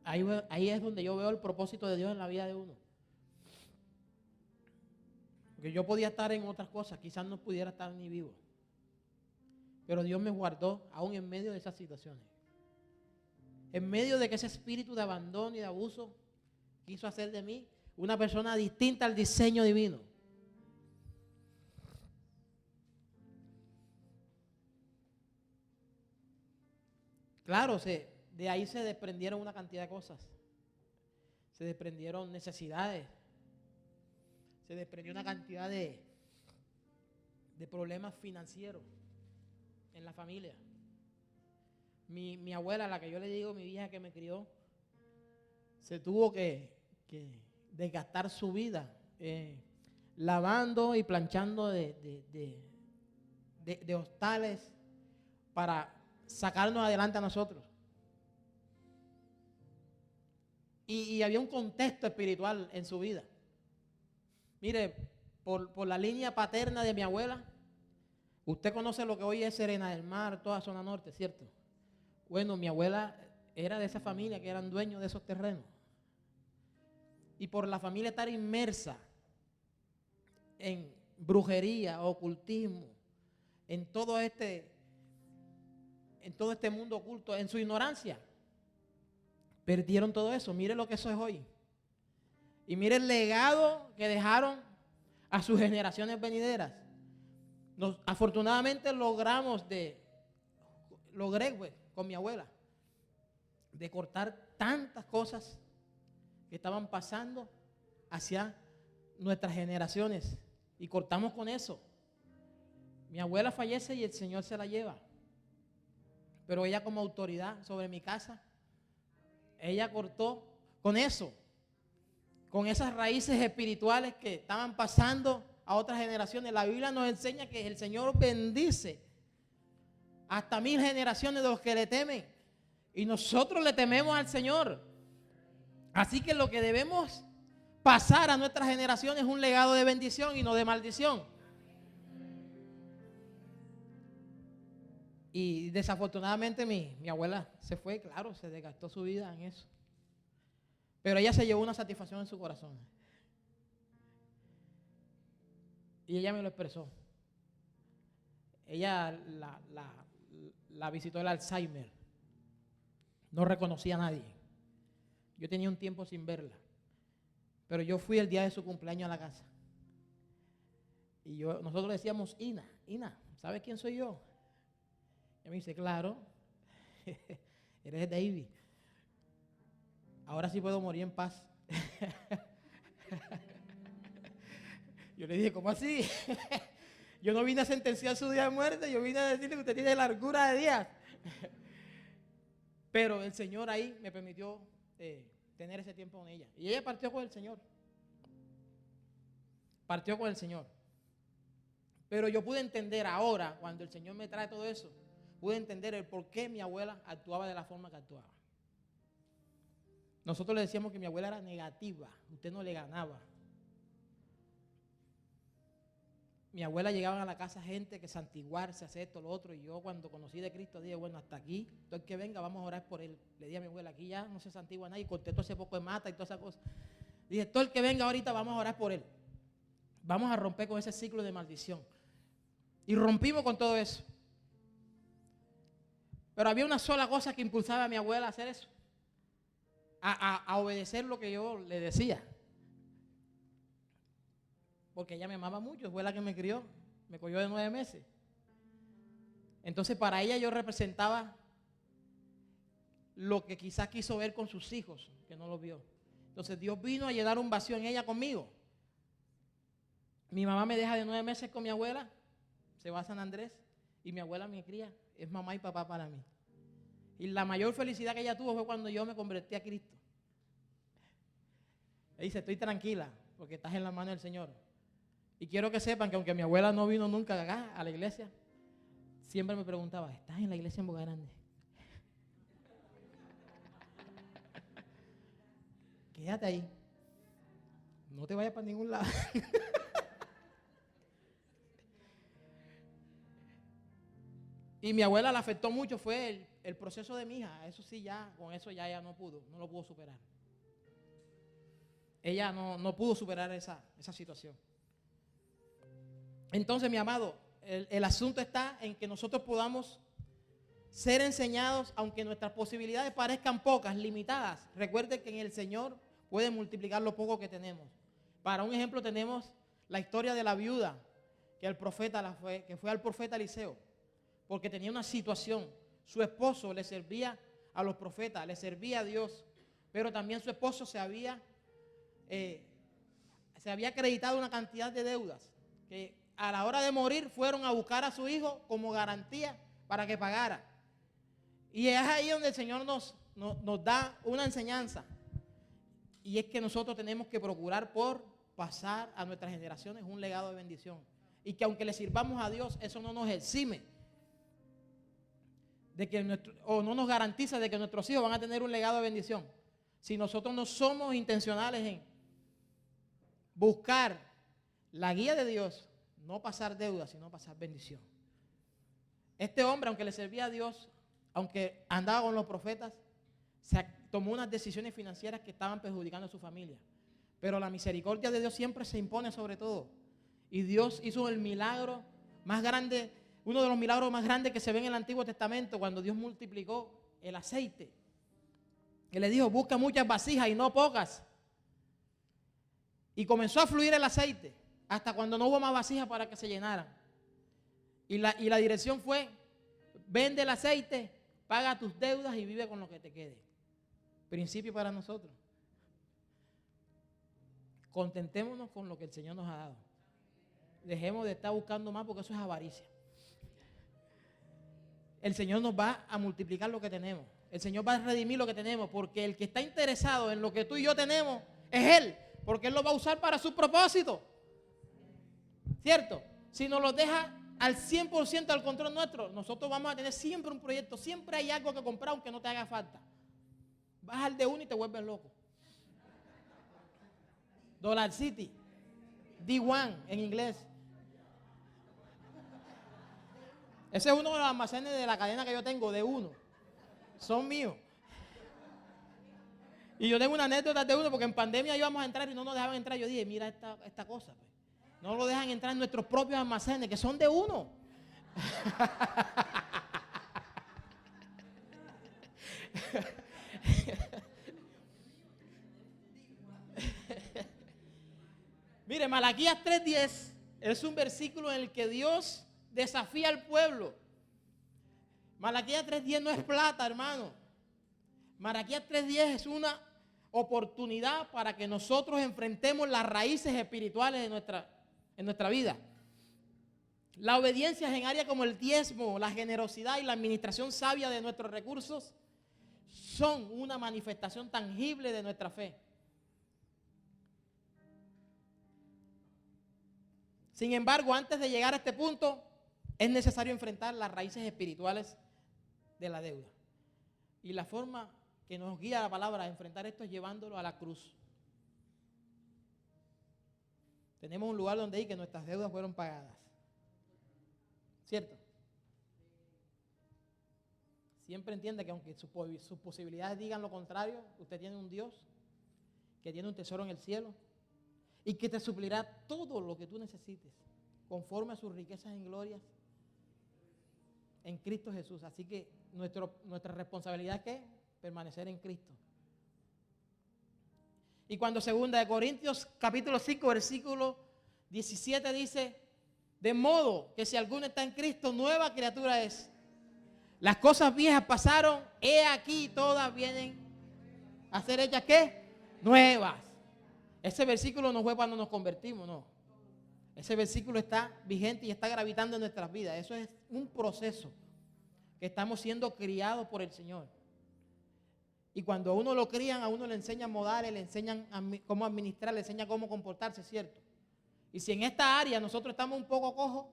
ahí es donde yo veo el propósito de Dios en la vida de uno. Porque yo podía estar en otras cosas, quizás no pudiera estar ni vivo. Pero Dios me guardó aún en medio de esas situaciones. En medio de que ese espíritu de abandono y de abuso quiso hacer de mí una persona distinta al diseño divino. Claro, de ahí se desprendieron una cantidad de cosas. Se desprendieron necesidades. Se desprendió una cantidad de problemas financieros en la familia. Mi abuela, la que yo le digo, mi vieja que me crió, se tuvo que desgastar su vida lavando y planchando de hostales para sacarnos adelante a nosotros. Y había un contexto espiritual en su vida. Mire, por la línea paterna de mi abuela, usted conoce lo que hoy es Serena del Mar, toda zona norte, ¿cierto? Bueno, mi abuela era de esa familia que eran dueños de esos terrenos. Y por la familia estar inmersa en brujería, ocultismo, en todo este mundo oculto, en su ignorancia, perdieron todo eso. Mire lo que eso es hoy. Y mire el legado que dejaron a sus generaciones venideras. Afortunadamente logré pues, con mi abuela de cortar tantas cosas que estaban pasando hacia nuestras generaciones y cortamos con eso. Mi abuela fallece y el Señor se la lleva, pero ella como autoridad sobre mi casa, ella cortó con eso, con esas raíces espirituales que estaban pasando a otras generaciones. La Biblia nos enseña que el Señor bendice hasta 1000 generaciones de los que le temen. Y nosotros le tememos al Señor. Así que lo que debemos pasar a nuestras generaciones es un legado de bendición y no de maldición. Y desafortunadamente mi abuela se fue, claro, se desgastó su vida en eso. Pero ella se llevó una satisfacción en su corazón. Y ella me lo expresó. Ella la visitó el Alzheimer. No reconocía a nadie. Yo tenía un tiempo sin verla. Pero yo fui el día de su cumpleaños a la casa. Y nosotros le decíamos, Ina, ¿sabes quién soy yo? Y me dice, claro, eres David. Ahora sí puedo morir en paz. Yo le dije, ¿cómo así? Yo no vine a sentenciar su día de muerte, yo vine a decirle que usted tiene largura de días. Pero el Señor ahí me permitió tener ese tiempo con ella. Y ella partió con el Señor. Partió con el Señor. Pero yo pude entender ahora, cuando el Señor me trae todo eso, pude entender el por qué mi abuela actuaba de la forma que actuaba. Nosotros le decíamos que mi abuela era negativa, usted no le ganaba. Mi abuela llegaba a la casa gente que santiguarse, hacer esto, lo otro, y yo cuando conocí de Cristo dije, bueno, hasta aquí, todo el que venga vamos a orar por él. Le dije a mi abuela, aquí ya no se santigua nadie, y corté todo ese poco de mata y todas esas cosas. Dije, todo el que venga ahorita vamos a orar por él. Vamos a romper con ese ciclo de maldición. Y rompimos con todo eso. Pero había una sola cosa que impulsaba a mi abuela a hacer eso. A obedecer lo que yo le decía. Porque ella me amaba mucho, fue la que me crió, me cogió de 9 meses. Entonces para ella yo representaba lo que quizás quiso ver con sus hijos, que no lo vio. Entonces Dios vino a llenar un vacío en ella conmigo. Mi mamá me deja de 9 meses con mi abuela, se va a San Andrés, y mi abuela me cría, es mamá y papá para mí. Y la mayor felicidad que ella tuvo fue cuando yo me convertí a Cristo. Ella dice, estoy tranquila, porque estás en la mano del Señor. Y quiero que sepan que aunque mi abuela no vino nunca acá a la iglesia, siempre me preguntaba, ¿estás en la iglesia en Boca Grande? Quédate ahí. No te vayas para ningún lado. Y mi abuela la afectó mucho, fue el proceso de mi hija. Eso sí, ya, con eso ya ella no lo pudo superar. Ella no pudo superar esa situación. Entonces, mi amado, el asunto está en que nosotros podamos ser enseñados, aunque nuestras posibilidades parezcan pocas, limitadas. Recuerde que en el Señor puede multiplicar lo poco que tenemos. Para un ejemplo tenemos la historia de la viuda que fue al profeta Eliseo, porque tenía una situación. Su esposo le servía a los profetas, le servía a Dios, pero también su esposo se había acreditado una cantidad de deudas que a la hora de morir fueron a buscar a su hijo como garantía para que pagara. Y es ahí donde el Señor nos da una enseñanza, y es que nosotros tenemos que procurar por pasar a nuestras generaciones un legado de bendición, y que aunque le sirvamos a Dios, eso no nos exime de que no nos garantiza de que nuestros hijos van a tener un legado de bendición. Si nosotros no somos intencionales en buscar la guía de Dios, no pasar deudas, sino pasar bendición. Este hombre, aunque le servía a Dios, aunque andaba con los profetas, tomó unas decisiones financieras que estaban perjudicando a su familia. Pero la misericordia de Dios siempre se impone sobre todo. Y Dios hizo el milagro más grande, uno de los milagros más grandes que se ve en el Antiguo Testamento, cuando Dios multiplicó el aceite. Él le dijo, busca muchas vasijas y no pocas. Y comenzó a fluir el aceite hasta cuando no hubo más vasijas para que se llenaran. Y la dirección fue, vende el aceite, paga tus deudas y vive con lo que te quede. Principio para nosotros. Contentémonos con lo que el Señor nos ha dado. Dejemos de estar buscando más, porque eso es avaricia. El Señor nos va a multiplicar lo que tenemos. El Señor va a redimir lo que tenemos, porque el que está interesado en lo que tú y yo tenemos es Él, porque Él lo va a usar para su propósito. ¿Cierto? Si nos lo deja al 100% al control nuestro, nosotros vamos a tener siempre un proyecto, siempre hay algo que comprar aunque no te haga falta. Vas al de uno y te vuelves loco. Dollar City, D1 en inglés. Ese es uno de los almacenes de la cadena que yo tengo, de uno. Son míos. Y yo tengo una anécdota de uno, porque en pandemia íbamos a entrar y no nos dejaban entrar. Yo dije, mira esta cosa. Pues. No lo dejan entrar en nuestros propios almacenes, que son de uno. Mire, Malaquías 3:10 es un versículo en el que Dios desafía al pueblo. Malaquías 3:10 no es plata, hermano. Malaquías 3:10 es una oportunidad para que nosotros enfrentemos las raíces espirituales en nuestra vida. La obediencia en áreas como el diezmo, la generosidad y la administración sabia de nuestros recursos son una manifestación tangible de nuestra fe. Sin embargo, antes de llegar a este punto, es necesario enfrentar las raíces espirituales de la deuda. Y la forma que nos guía la palabra a enfrentar esto es llevándolo a la cruz. Tenemos un lugar donde ir que nuestras deudas fueron pagadas. ¿Cierto? Siempre entienda que aunque sus posibilidades digan lo contrario, usted tiene un Dios que tiene un tesoro en el cielo y que te suplirá todo lo que tú necesites conforme a sus riquezas en gloria en Cristo Jesús. Así que nuestra responsabilidad es ¿qué? Permanecer en Cristo. Y cuando 2 Corintios capítulo 5 versículo 17 dice, de modo que si alguno está en Cristo, nueva criatura es. Las cosas viejas pasaron, he aquí todas vienen a ser hechas ¿qué? Nuevas. Ese versículo no fue cuando nos convertimos, no. Ese versículo está vigente y está gravitando en nuestras vidas. Eso es un proceso que estamos siendo criados por el Señor. Y cuando a uno lo crían, a uno le enseñan modales, le enseñan cómo administrar, le enseñan cómo comportarse, ¿cierto? Y si en esta área nosotros estamos un poco cojos,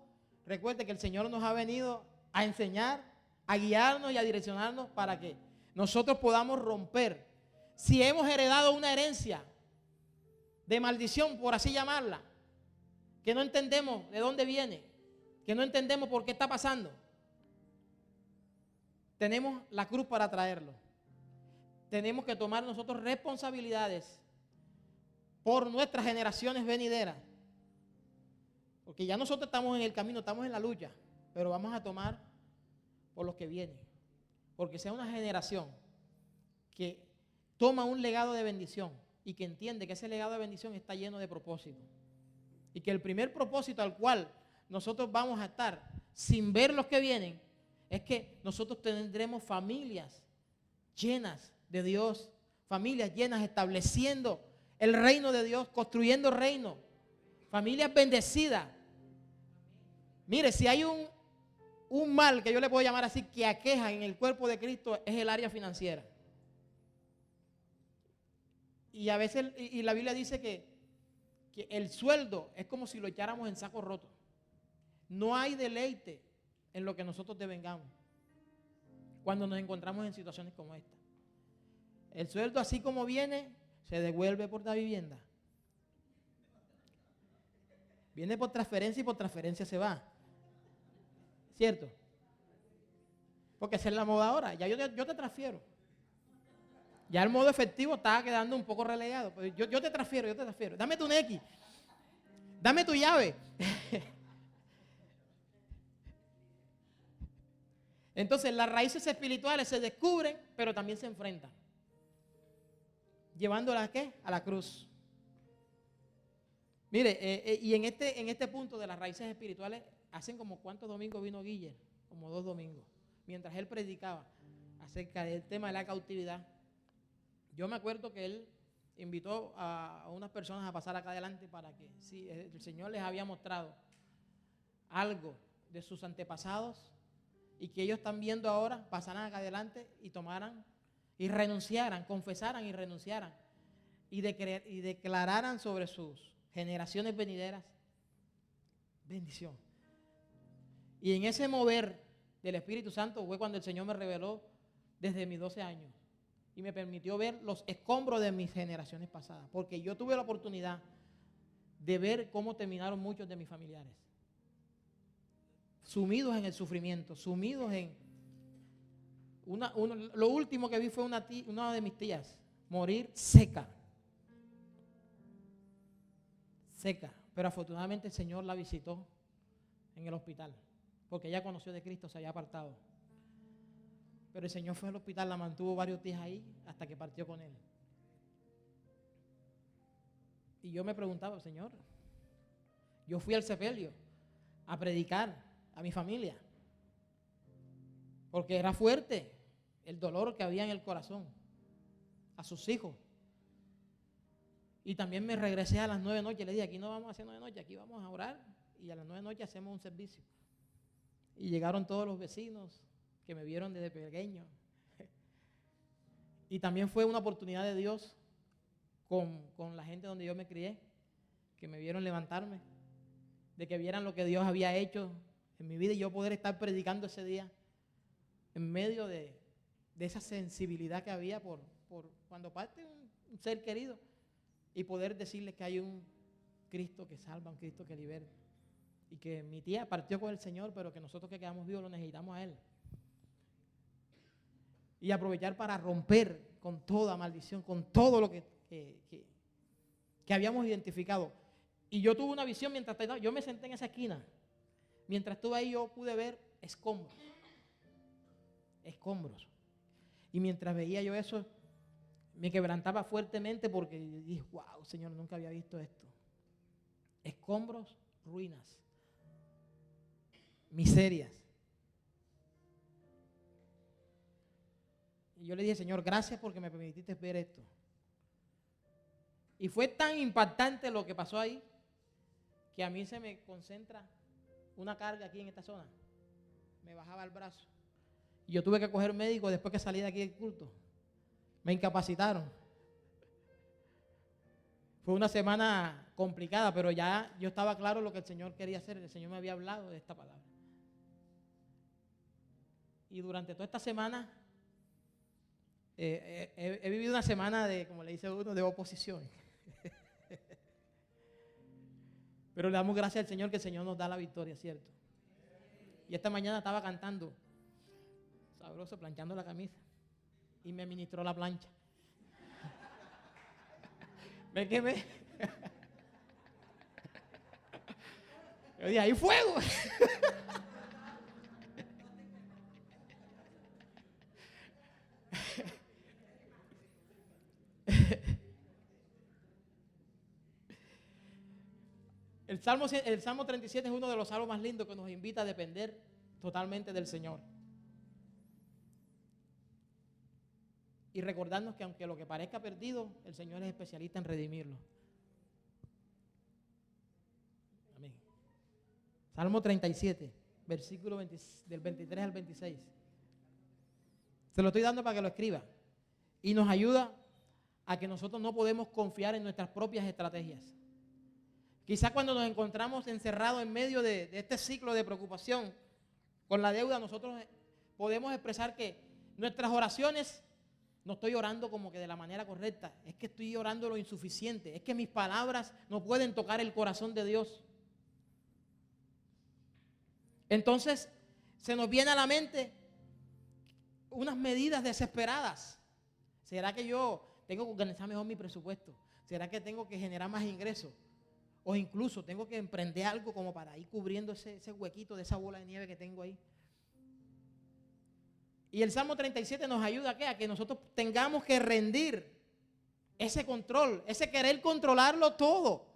recuerde que el Señor nos ha venido a enseñar, a guiarnos y a direccionarnos para que nosotros podamos romper. Si hemos heredado una herencia de maldición, por así llamarla, que no entendemos de dónde viene, que no entendemos por qué está pasando, tenemos la cruz para traerlo. Tenemos que tomar nosotros responsabilidades por nuestras generaciones venideras. Porque ya nosotros estamos en el camino, estamos en la lucha, pero vamos a tomar por los que vienen. Porque sea una generación que toma un legado de bendición y que entiende que ese legado de bendición está lleno de propósito. Y que el primer propósito al cual nosotros vamos a estar sin ver los que vienen es que nosotros tendremos familias llenas de Dios, familias llenas estableciendo el reino de Dios, construyendo reino, familias bendecidas. Mire, si hay un mal que yo le puedo llamar así que aqueja en el cuerpo de Cristo es el área financiera. Y a veces y la Biblia dice que el sueldo es como si lo echáramos en saco roto. No hay deleite en lo que nosotros devengamos cuando nos encontramos en situaciones como esta. El sueldo así como viene se devuelve por la vivienda. Viene por transferencia y por transferencia se va. ¿Cierto? Porque esa es la moda ahora. Ya yo te transfiero. Ya el modo efectivo estaba quedando un poco relegado. Pues yo te transfiero. Dame tu NX. Dame tu llave. Entonces las raíces espirituales se descubren, pero también se enfrentan. ¿Llevándolas a qué? A la cruz. Mire, y en este punto de las raíces espirituales, hacen como cuántos domingos vino Guille, como 2 domingos, mientras él predicaba acerca del tema de la cautividad. Yo me acuerdo que él invitó a unas personas a pasar acá adelante para que, si el Señor les había mostrado algo de sus antepasados y que ellos están viendo ahora, pasaran acá adelante y tomaran y renunciaran, confesaran y renunciaran y declararan sobre sus generaciones venideras bendición. Y en ese mover del Espíritu Santo fue cuando el Señor me reveló desde mis 12 años y me permitió ver los escombros de mis generaciones pasadas, porque yo tuve la oportunidad de ver cómo terminaron muchos de mis familiares, sumidos en el sufrimiento, sumidos en lo último que vi fue una de mis tías morir seca, pero afortunadamente el Señor la visitó en el hospital, porque ella conoció de Cristo, se había apartado. Pero el Señor fue al hospital, la mantuvo varios días ahí hasta que partió con él. Y yo me preguntaba, Señor, yo fui al sepelio a predicar a mi familia, porque era fuerte el dolor que había en el corazón, a sus hijos. Y también me regresé a las 9 noches, le dije, aquí no vamos a hacer 9 noches, aquí vamos a orar y a las 9 noches hacemos un servicio. Y llegaron todos los vecinos que me vieron desde pequeño. Y también fue una oportunidad de Dios con la gente donde yo me crié, que me vieron levantarme, de que vieran lo que Dios había hecho en mi vida y yo poder estar predicando ese día en medio de esa sensibilidad que había por cuando parte un ser querido y poder decirles que hay un Cristo que salva, un Cristo que libera. Y que mi tía partió con el Señor, pero que nosotros que quedamos vivos lo necesitamos a Él. Y aprovechar para romper con toda maldición, con todo lo que habíamos identificado. Y yo tuve una visión mientras yo me senté en esa esquina. Mientras estuve ahí yo pude ver escombros. Y mientras veía yo eso, me quebrantaba fuertemente porque dije, wow, Señor, nunca había visto esto. Escombros, ruinas, miserias. Y yo le dije, Señor, gracias porque me permitiste ver esto. Y fue tan impactante lo que pasó ahí que a mí se me concentra una carga aquí en esta zona. Me bajaba el brazo. Y yo tuve que coger un médico después que salí de aquí del culto. Me incapacitaron. Fue una semana complicada, pero ya yo estaba claro lo que el Señor quería hacer. El Señor me había hablado de esta palabra. Y durante toda esta semana he vivido una semana de, como le dice uno, de oposición. Pero le damos gracias al Señor que el Señor nos da la victoria, ¿cierto? Y esta mañana estaba cantando. sabroso planchando la camisa. Y me ministró la plancha. Me quemé. Yo dije, ¡hay fuego! El Salmo 37 es uno de los salmos más lindos que nos invita a depender totalmente del Señor. Y recordarnos que aunque lo que parezca perdido, el Señor es especialista en redimirlo. Amén. Salmo 37, versículo del 23 al 26. Se lo estoy dando para que lo escriba. Y nos ayuda a que nosotros no podemos confiar en nuestras propias estrategias. Quizás cuando nos encontramos encerrados en medio de este ciclo de preocupación con la deuda, nosotros podemos expresar que nuestras oraciones, no estoy orando como que de la manera correcta, es que estoy orando lo insuficiente, es que mis palabras no pueden tocar el corazón de Dios. Entonces se nos viene a la mente unas medidas desesperadas. ¿Será que yo tengo que organizar mejor mi presupuesto? ¿Será que tengo que generar más ingresos? O incluso tengo que emprender algo como para ir cubriendo ese huequito de esa bola de nieve que tengo ahí. Y el Salmo 37 nos ayuda a que nosotros tengamos que rendir ese control, ese querer controlarlo todo.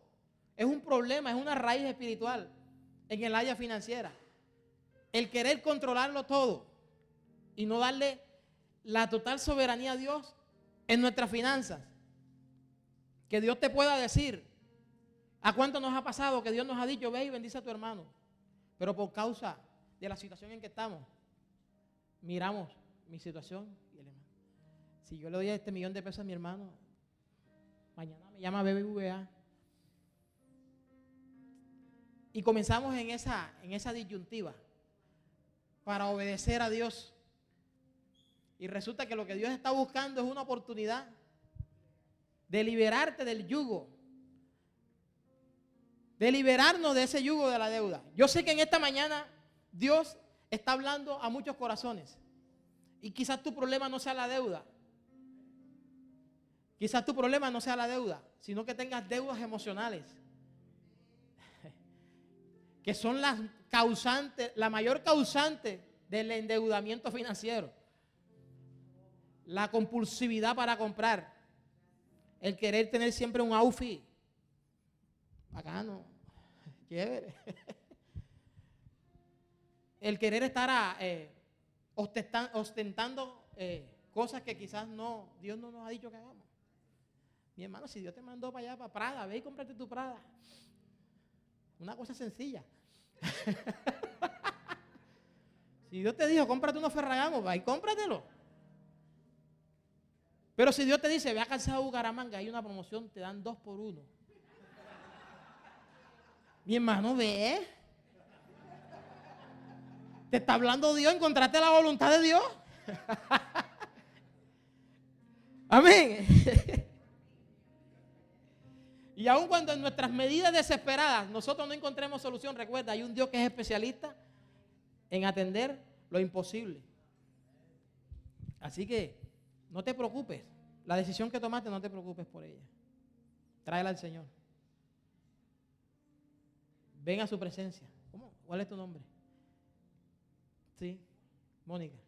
Es un problema, es una raíz espiritual en el área financiera. El querer controlarlo todo y no darle la total soberanía a Dios en nuestras finanzas. Que Dios te pueda decir, ¿a cuánto nos ha pasado que Dios nos ha dicho, ve y bendice a tu hermano? Pero por causa de la situación en que estamos, miramos mi situación y el hermano. Si yo le doy este $1,000,000 a mi hermano, mañana me llama BBVA. Y comenzamos en esa disyuntiva para obedecer a Dios. Y resulta que lo que Dios está buscando es una oportunidad de liberarte del yugo, de liberarnos de ese yugo de la deuda. Yo sé que en esta mañana Dios está hablando a muchos corazones. Y quizás tu problema no sea la deuda. Quizás tu problema no sea la deuda, sino que tengas deudas emocionales. Que son las causantes, la mayor causante del endeudamiento financiero. La compulsividad para comprar. El querer tener siempre un outfit bacano, chévere. El querer estar ostentando cosas que quizás Dios no nos ha dicho que hagamos. Mi hermano, si Dios te mandó para allá, para Prada, ve y cómprate tu Prada. Una cosa sencilla. Si Dios te dijo, cómprate unos Ferragamo, va y cómpratelo. Pero si Dios te dice, ve a Calzado Bucaramanga, hay una promoción, te dan 2 por 1. Mi hermano, ve. Te está hablando Dios, encontraste la voluntad de Dios. Amén. Y aun cuando en nuestras medidas desesperadas nosotros no encontremos solución, recuerda, hay un Dios que es especialista en atender lo imposible. Así que no te preocupes. La decisión que tomaste, no te preocupes por ella. Tráela al Señor. Ven a su presencia. ¿Cómo? ¿Cuál es tu nombre? Sí, Mónica.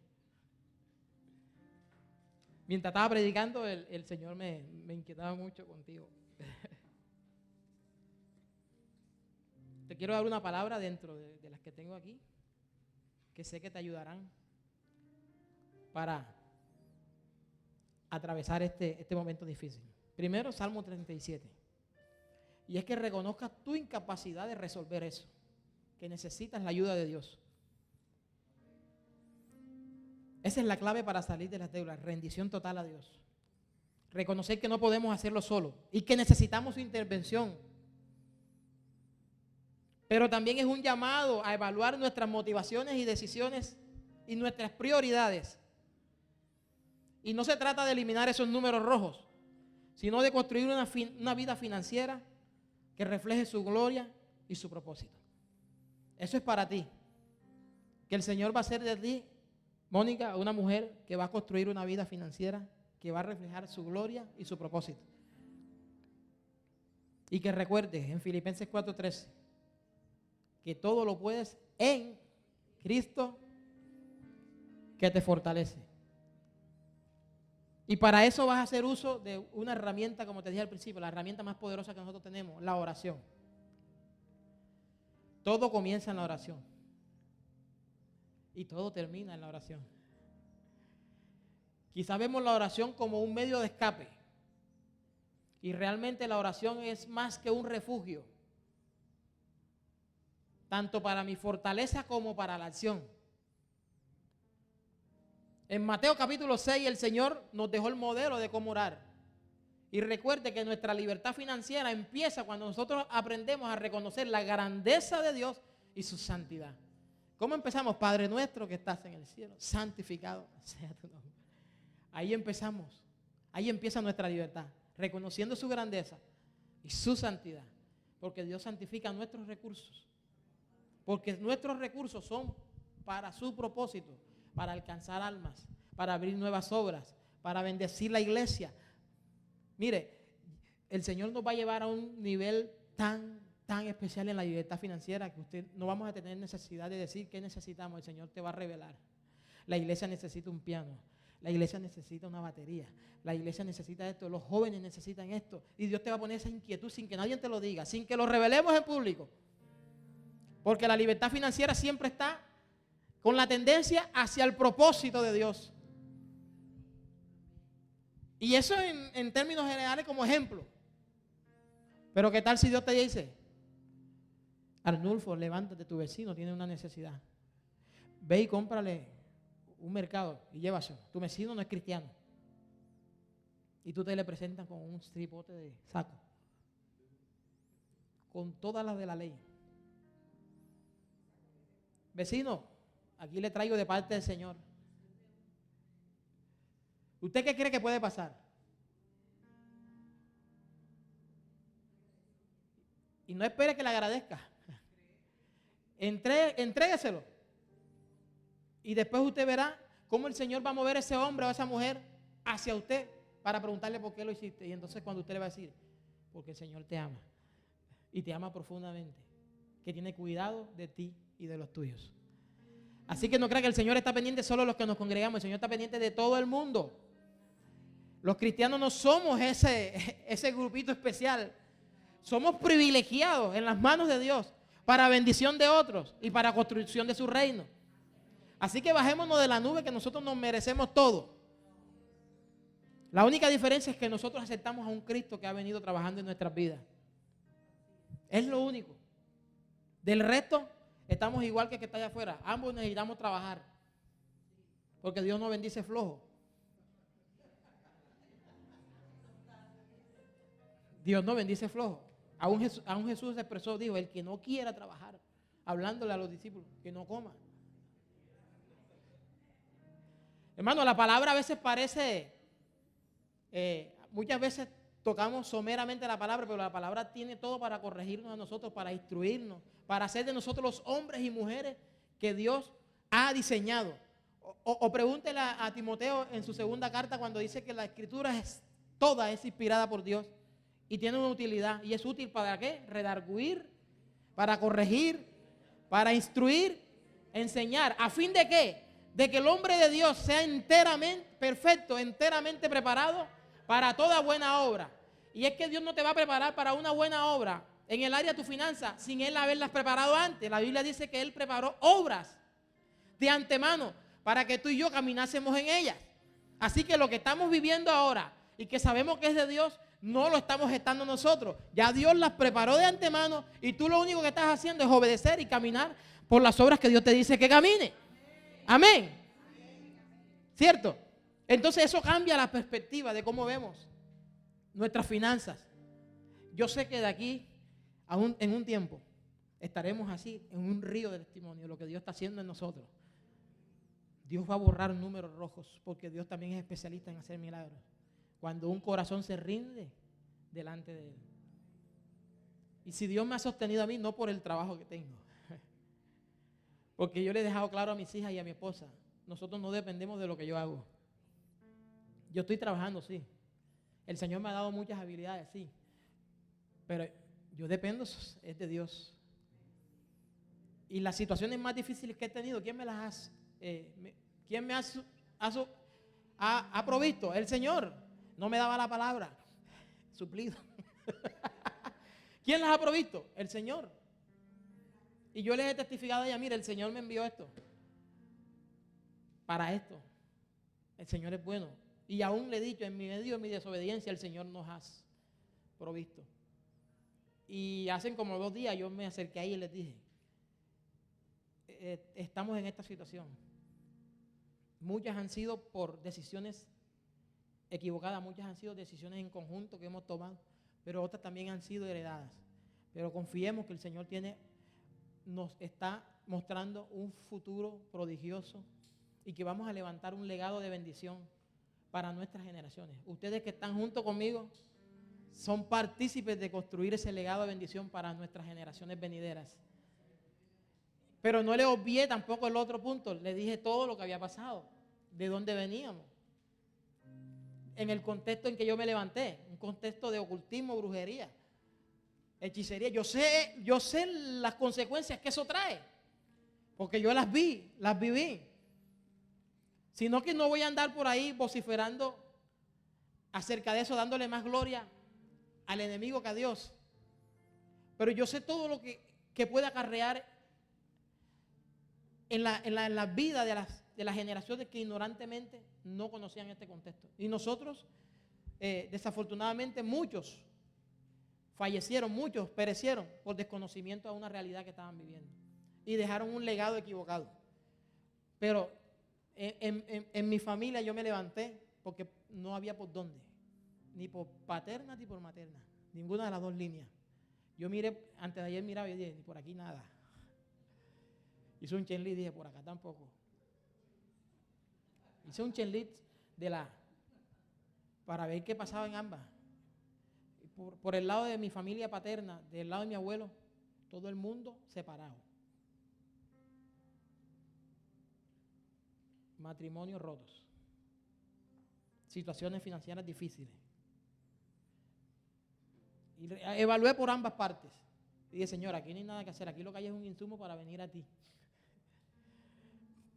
Mientras estaba predicando, el Señor me inquietaba mucho contigo. Te quiero dar una palabra dentro de las que tengo aquí, que sé que te ayudarán para atravesar este momento difícil. Primero, Salmo 37. Y es que reconozcas tu incapacidad de resolver eso, que necesitas la ayuda de Dios. Esa es la clave para salir de las deudas, rendición total a Dios. Reconocer que no podemos hacerlo solo y que necesitamos su intervención. Pero también es un llamado a evaluar nuestras motivaciones y decisiones y nuestras prioridades. Y no se trata de eliminar esos números rojos, sino de construir una vida financiera que refleje su gloria y su propósito. Eso es para ti. Que el Señor va a hacer de ti Mónica, una mujer que va a construir una vida financiera que va a reflejar su gloria y su propósito. Y que recuerdes en Filipenses 4:13 que todo lo puedes en Cristo que te fortalece. Y para eso vas a hacer uso de una herramienta, como te dije al principio, la herramienta más poderosa que nosotros tenemos, la oración. Todo comienza en la oración. Y todo termina en la oración. Quizás vemos la oración como un medio de escape. Y realmente la oración es más que un refugio. Tanto para mi fortaleza como para la acción. En Mateo capítulo 6 el Señor nos dejó el modelo de cómo orar. Y recuerde que nuestra libertad financiera empieza cuando nosotros aprendemos a reconocer la grandeza de Dios y su santidad. ¿Cómo empezamos? Padre nuestro que estás en el cielo, santificado sea tu nombre. Ahí empezamos. Ahí empieza nuestra libertad, reconociendo su grandeza y su santidad. Porque Dios santifica nuestros recursos. Porque nuestros recursos son para su propósito. Para alcanzar almas, para abrir nuevas obras, para bendecir la iglesia. Mire, el Señor nos va a llevar a un nivel tan especial en la libertad financiera que usted no vamos a tener necesidad de decir qué necesitamos. El Señor te va a revelar. La iglesia necesita un piano, la iglesia necesita una batería, la iglesia necesita esto, los jóvenes necesitan esto. Y Dios te va a poner esa inquietud sin que nadie te lo diga, sin que lo revelemos en público. Porque la libertad financiera siempre está con la tendencia hacia el propósito de Dios. Y eso en términos generales como ejemplo. Pero ¿qué tal si Dios te dice? Arnulfo, levántate, tu vecino tiene una necesidad. Ve y cómprale un mercado y llévaselo. Tu vecino no es cristiano. Y tú te le presentas con un tripote de saco. Con todas las de la ley. Vecino, aquí le traigo de parte del Señor. ¿Usted qué cree que puede pasar? Y no espere que le agradezca. Entrégueselo. Y después usted verá cómo el Señor va a mover a ese hombre o a esa mujer hacia usted para preguntarle por qué lo hiciste. Y entonces cuando usted le va a decir, porque el Señor te ama. Y te ama profundamente. Que tiene cuidado de ti y de los tuyos. Así que no crea que el Señor está pendiente solo de los que nos congregamos. El Señor está pendiente de todo el mundo. Los cristianos no somos ese grupito especial. Somos privilegiados en las manos de Dios para bendición de otros y para construcción de su reino. Así que bajémonos de la nube que nosotros nos merecemos todo. La única diferencia es que nosotros aceptamos a un Cristo que ha venido trabajando en nuestras vidas. Es lo único. Del resto, estamos igual que está allá afuera. Ambos necesitamos trabajar. Porque Dios no bendice flojo. Dios no bendice flojo. Aún Jesús se expresó, dijo, el que no quiera trabajar, hablándole a los discípulos, que no coma. Hermano, la palabra a veces parece, muchas veces tocamos someramente la palabra, pero la palabra tiene todo para corregirnos a nosotros, para instruirnos, para hacer de nosotros los hombres y mujeres que Dios ha diseñado. O pregúntele a Timoteo en su segunda carta cuando dice que la escritura toda es inspirada por Dios y tiene una utilidad. ¿Y es útil para qué? Redarguir, para corregir, para instruir, enseñar. ¿A fin de qué? De que el hombre de Dios sea enteramente perfecto, enteramente preparado para toda buena obra. Y es que Dios no te va a preparar para una buena obra en el área de tu finanza sin Él haberlas preparado antes. La Biblia dice que Él preparó obras de antemano para que tú y yo caminásemos en ellas. Así que lo que estamos viviendo ahora y que sabemos que es de Dios, no lo estamos gestando nosotros. Ya Dios las preparó de antemano y tú lo único que estás haciendo es obedecer y caminar por las obras que Dios te dice que camine. Amén. ¿Cierto? Entonces eso cambia la perspectiva de cómo vemos nuestras finanzas. Yo sé que de aquí en un tiempo estaremos así en un río de testimonio de lo que Dios está haciendo en nosotros. Dios va a borrar números rojos porque Dios también es especialista en hacer milagros. Cuando un corazón se rinde delante de Él. Y si Dios me ha sostenido a mí, no por el trabajo que tengo, porque yo le he dejado claro a mis hijas y a mi esposa nosotros no dependemos de lo que yo hago. Yo estoy trabajando, sí. El Señor me ha dado muchas habilidades, sí. Pero yo dependo es de Dios. Y las situaciones más difíciles que he tenido, ¿quién me las quién me ha provisto? El Señor. No me daba la palabra. Suplido. ¿Quién las ha provisto? El Señor. Y yo les he testificado a ella, mire, el Señor me envió esto. Para esto. El Señor es bueno. Y aún le he dicho, en medio de mi desobediencia, el Señor nos ha provisto. Y hace como 2 días yo me acerqué ahí y les dije, estamos en esta situación. Muchas han sido por decisiones equivocadas, muchas han sido decisiones en conjunto que hemos tomado, pero otras también han sido heredadas. Pero confiemos que el Señor nos está mostrando un futuro prodigioso y que vamos a levantar un legado de bendición para nuestras generaciones. Ustedes que están junto conmigo son partícipes de construir ese legado de bendición para nuestras generaciones venideras. Pero no le obvié tampoco el otro punto, le dije todo lo que había pasado, de dónde veníamos. En el contexto en que yo me levanté, un contexto de ocultismo, brujería, hechicería. Yo sé las consecuencias que eso trae, porque yo las viví. Sino que no voy a andar por ahí vociferando acerca de eso, dándole más gloria al enemigo que a Dios. Pero yo sé todo lo que puede acarrear en la vida de las generaciones que ignorantemente no conocían este contexto. Y nosotros, desafortunadamente, muchos fallecieron, muchos perecieron por desconocimiento a una realidad que estaban viviendo. Y dejaron un legado equivocado. Pero en mi familia yo me levanté porque no había por dónde. Ni por paterna ni por materna. Ninguna de las dos líneas. Yo miré, antes de ayer miraba y dije, ni por aquí nada. Hice un chenlit y dije, por acá tampoco. Hice un chenlit para ver qué pasaba en ambas. Por el lado de mi familia paterna, del lado de mi abuelo, todo el mundo separado. Matrimonios rotos. Situaciones financieras difíciles. Y evalué por ambas partes. Y dije, Señor, aquí no hay nada que hacer. Aquí lo que hay es un insumo para venir a ti.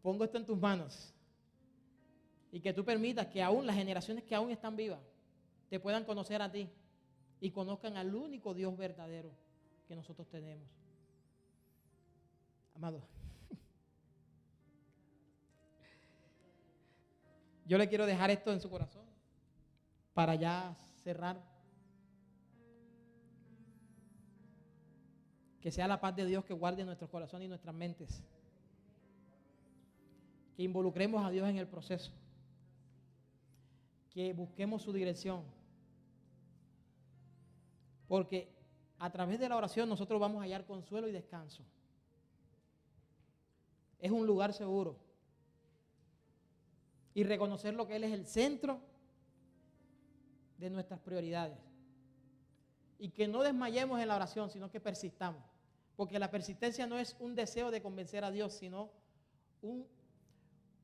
Pongo esto en tus manos. Y que tú permitas que aún las generaciones que aún están vivas te puedan conocer a ti y conozcan al único Dios verdadero que nosotros tenemos. Amado, yo le quiero dejar esto en su corazón para ya cerrar. Que sea la paz de Dios que guarde nuestros corazones y nuestras mentes. Que involucremos a Dios en el proceso. Que busquemos su dirección. Porque a través de la oración nosotros vamos a hallar consuelo y descanso. Es un lugar seguro. Y reconocer lo que Él es el centro de nuestras prioridades. Y que no desmayemos en la oración, sino que persistamos. Porque la persistencia no es un deseo de convencer a Dios, sino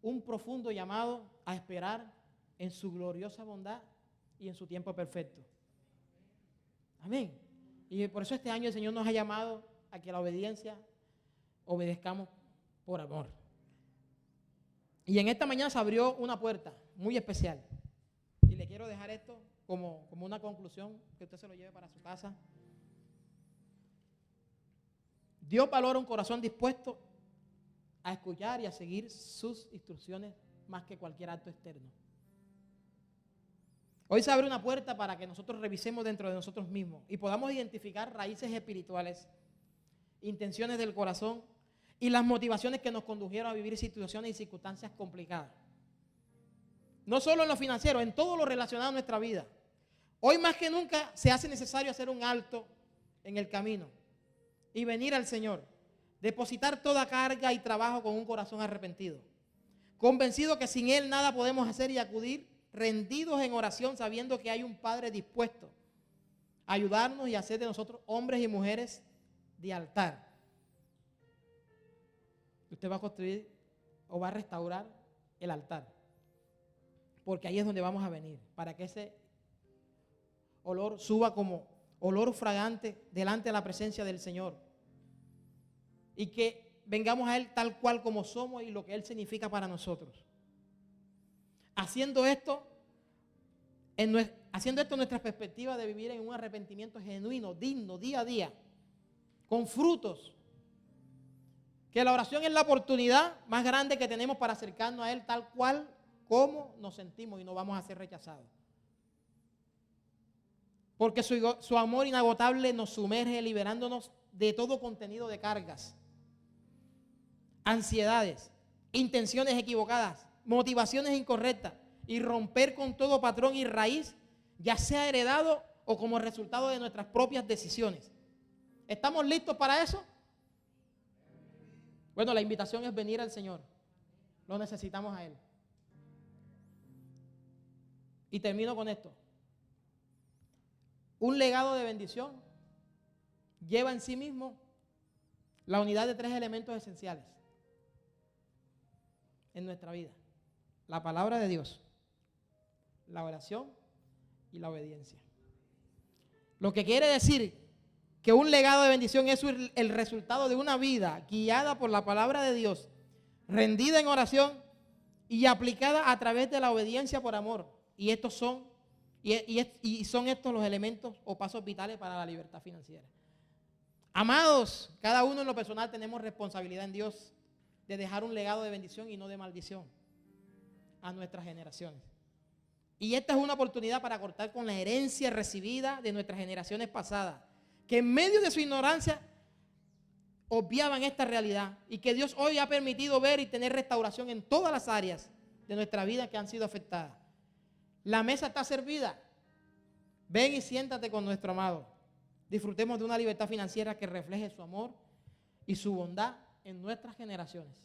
un profundo llamado a esperar en su gloriosa bondad y en su tiempo perfecto. Amén. Y por eso este año el Señor nos ha llamado a que la obediencia obedezcamos por amor. Y en esta mañana se abrió una puerta muy especial. Y le quiero dejar esto como una conclusión, que usted se lo lleve para su casa. Dios valora un corazón dispuesto a escuchar y a seguir sus instrucciones más que cualquier acto externo. Hoy se abre una puerta para que nosotros revisemos dentro de nosotros mismos y podamos identificar raíces espirituales, intenciones del corazón y las motivaciones que nos condujeron a vivir situaciones y circunstancias complicadas. No solo en lo financiero, en todo lo relacionado a nuestra vida. Hoy más que nunca se hace necesario hacer un alto en el camino y venir al Señor, depositar toda carga y trabajo con un corazón arrepentido, convencido que sin Él nada podemos hacer y acudir rendidos en oración, sabiendo que hay un Padre dispuesto a ayudarnos y a hacer de nosotros hombres y mujeres de altar. Usted va a construir o va a restaurar el altar. Porque ahí es donde vamos a venir, para que ese olor suba como olor fragante delante de la presencia del Señor. Y que vengamos a Él tal cual como somos y lo que Él significa para nosotros. Haciendo esto nuestra perspectiva de vivir en un arrepentimiento genuino, digno, día a día, con frutos. Que la oración es la oportunidad más grande que tenemos para acercarnos a Él tal cual como nos sentimos y no vamos a ser rechazados. Porque su amor inagotable nos sumerge liberándonos de todo contenido de cargas, ansiedades, intenciones equivocadas, motivaciones incorrectas y romper con todo patrón y raíz, ya sea heredado o como resultado de nuestras propias decisiones. ¿Estamos listos para eso? Bueno, la invitación es venir al Señor. Lo necesitamos a Él. Y termino con esto. Un legado de bendición lleva en sí mismo la unidad de 3 elementos esenciales en nuestra vida: la palabra de Dios, la oración y la obediencia. Lo que quiere decir que un legado de bendición es el resultado de una vida guiada por la palabra de Dios, rendida en oración y aplicada a través de la obediencia por amor. Y estos son estos los elementos o pasos vitales para la libertad financiera. Amados, cada uno en lo personal tenemos responsabilidad en Dios de dejar un legado de bendición y no de maldición a nuestras generaciones. Y esta es una oportunidad para cortar con la herencia recibida de nuestras generaciones pasadas, que en medio de su ignorancia obviaban esta realidad y que Dios hoy ha permitido ver y tener restauración en todas las áreas de nuestra vida que han sido afectadas. La mesa está servida. Ven y siéntate con nuestro amado. Disfrutemos de una libertad financiera que refleje su amor y su bondad en nuestras generaciones.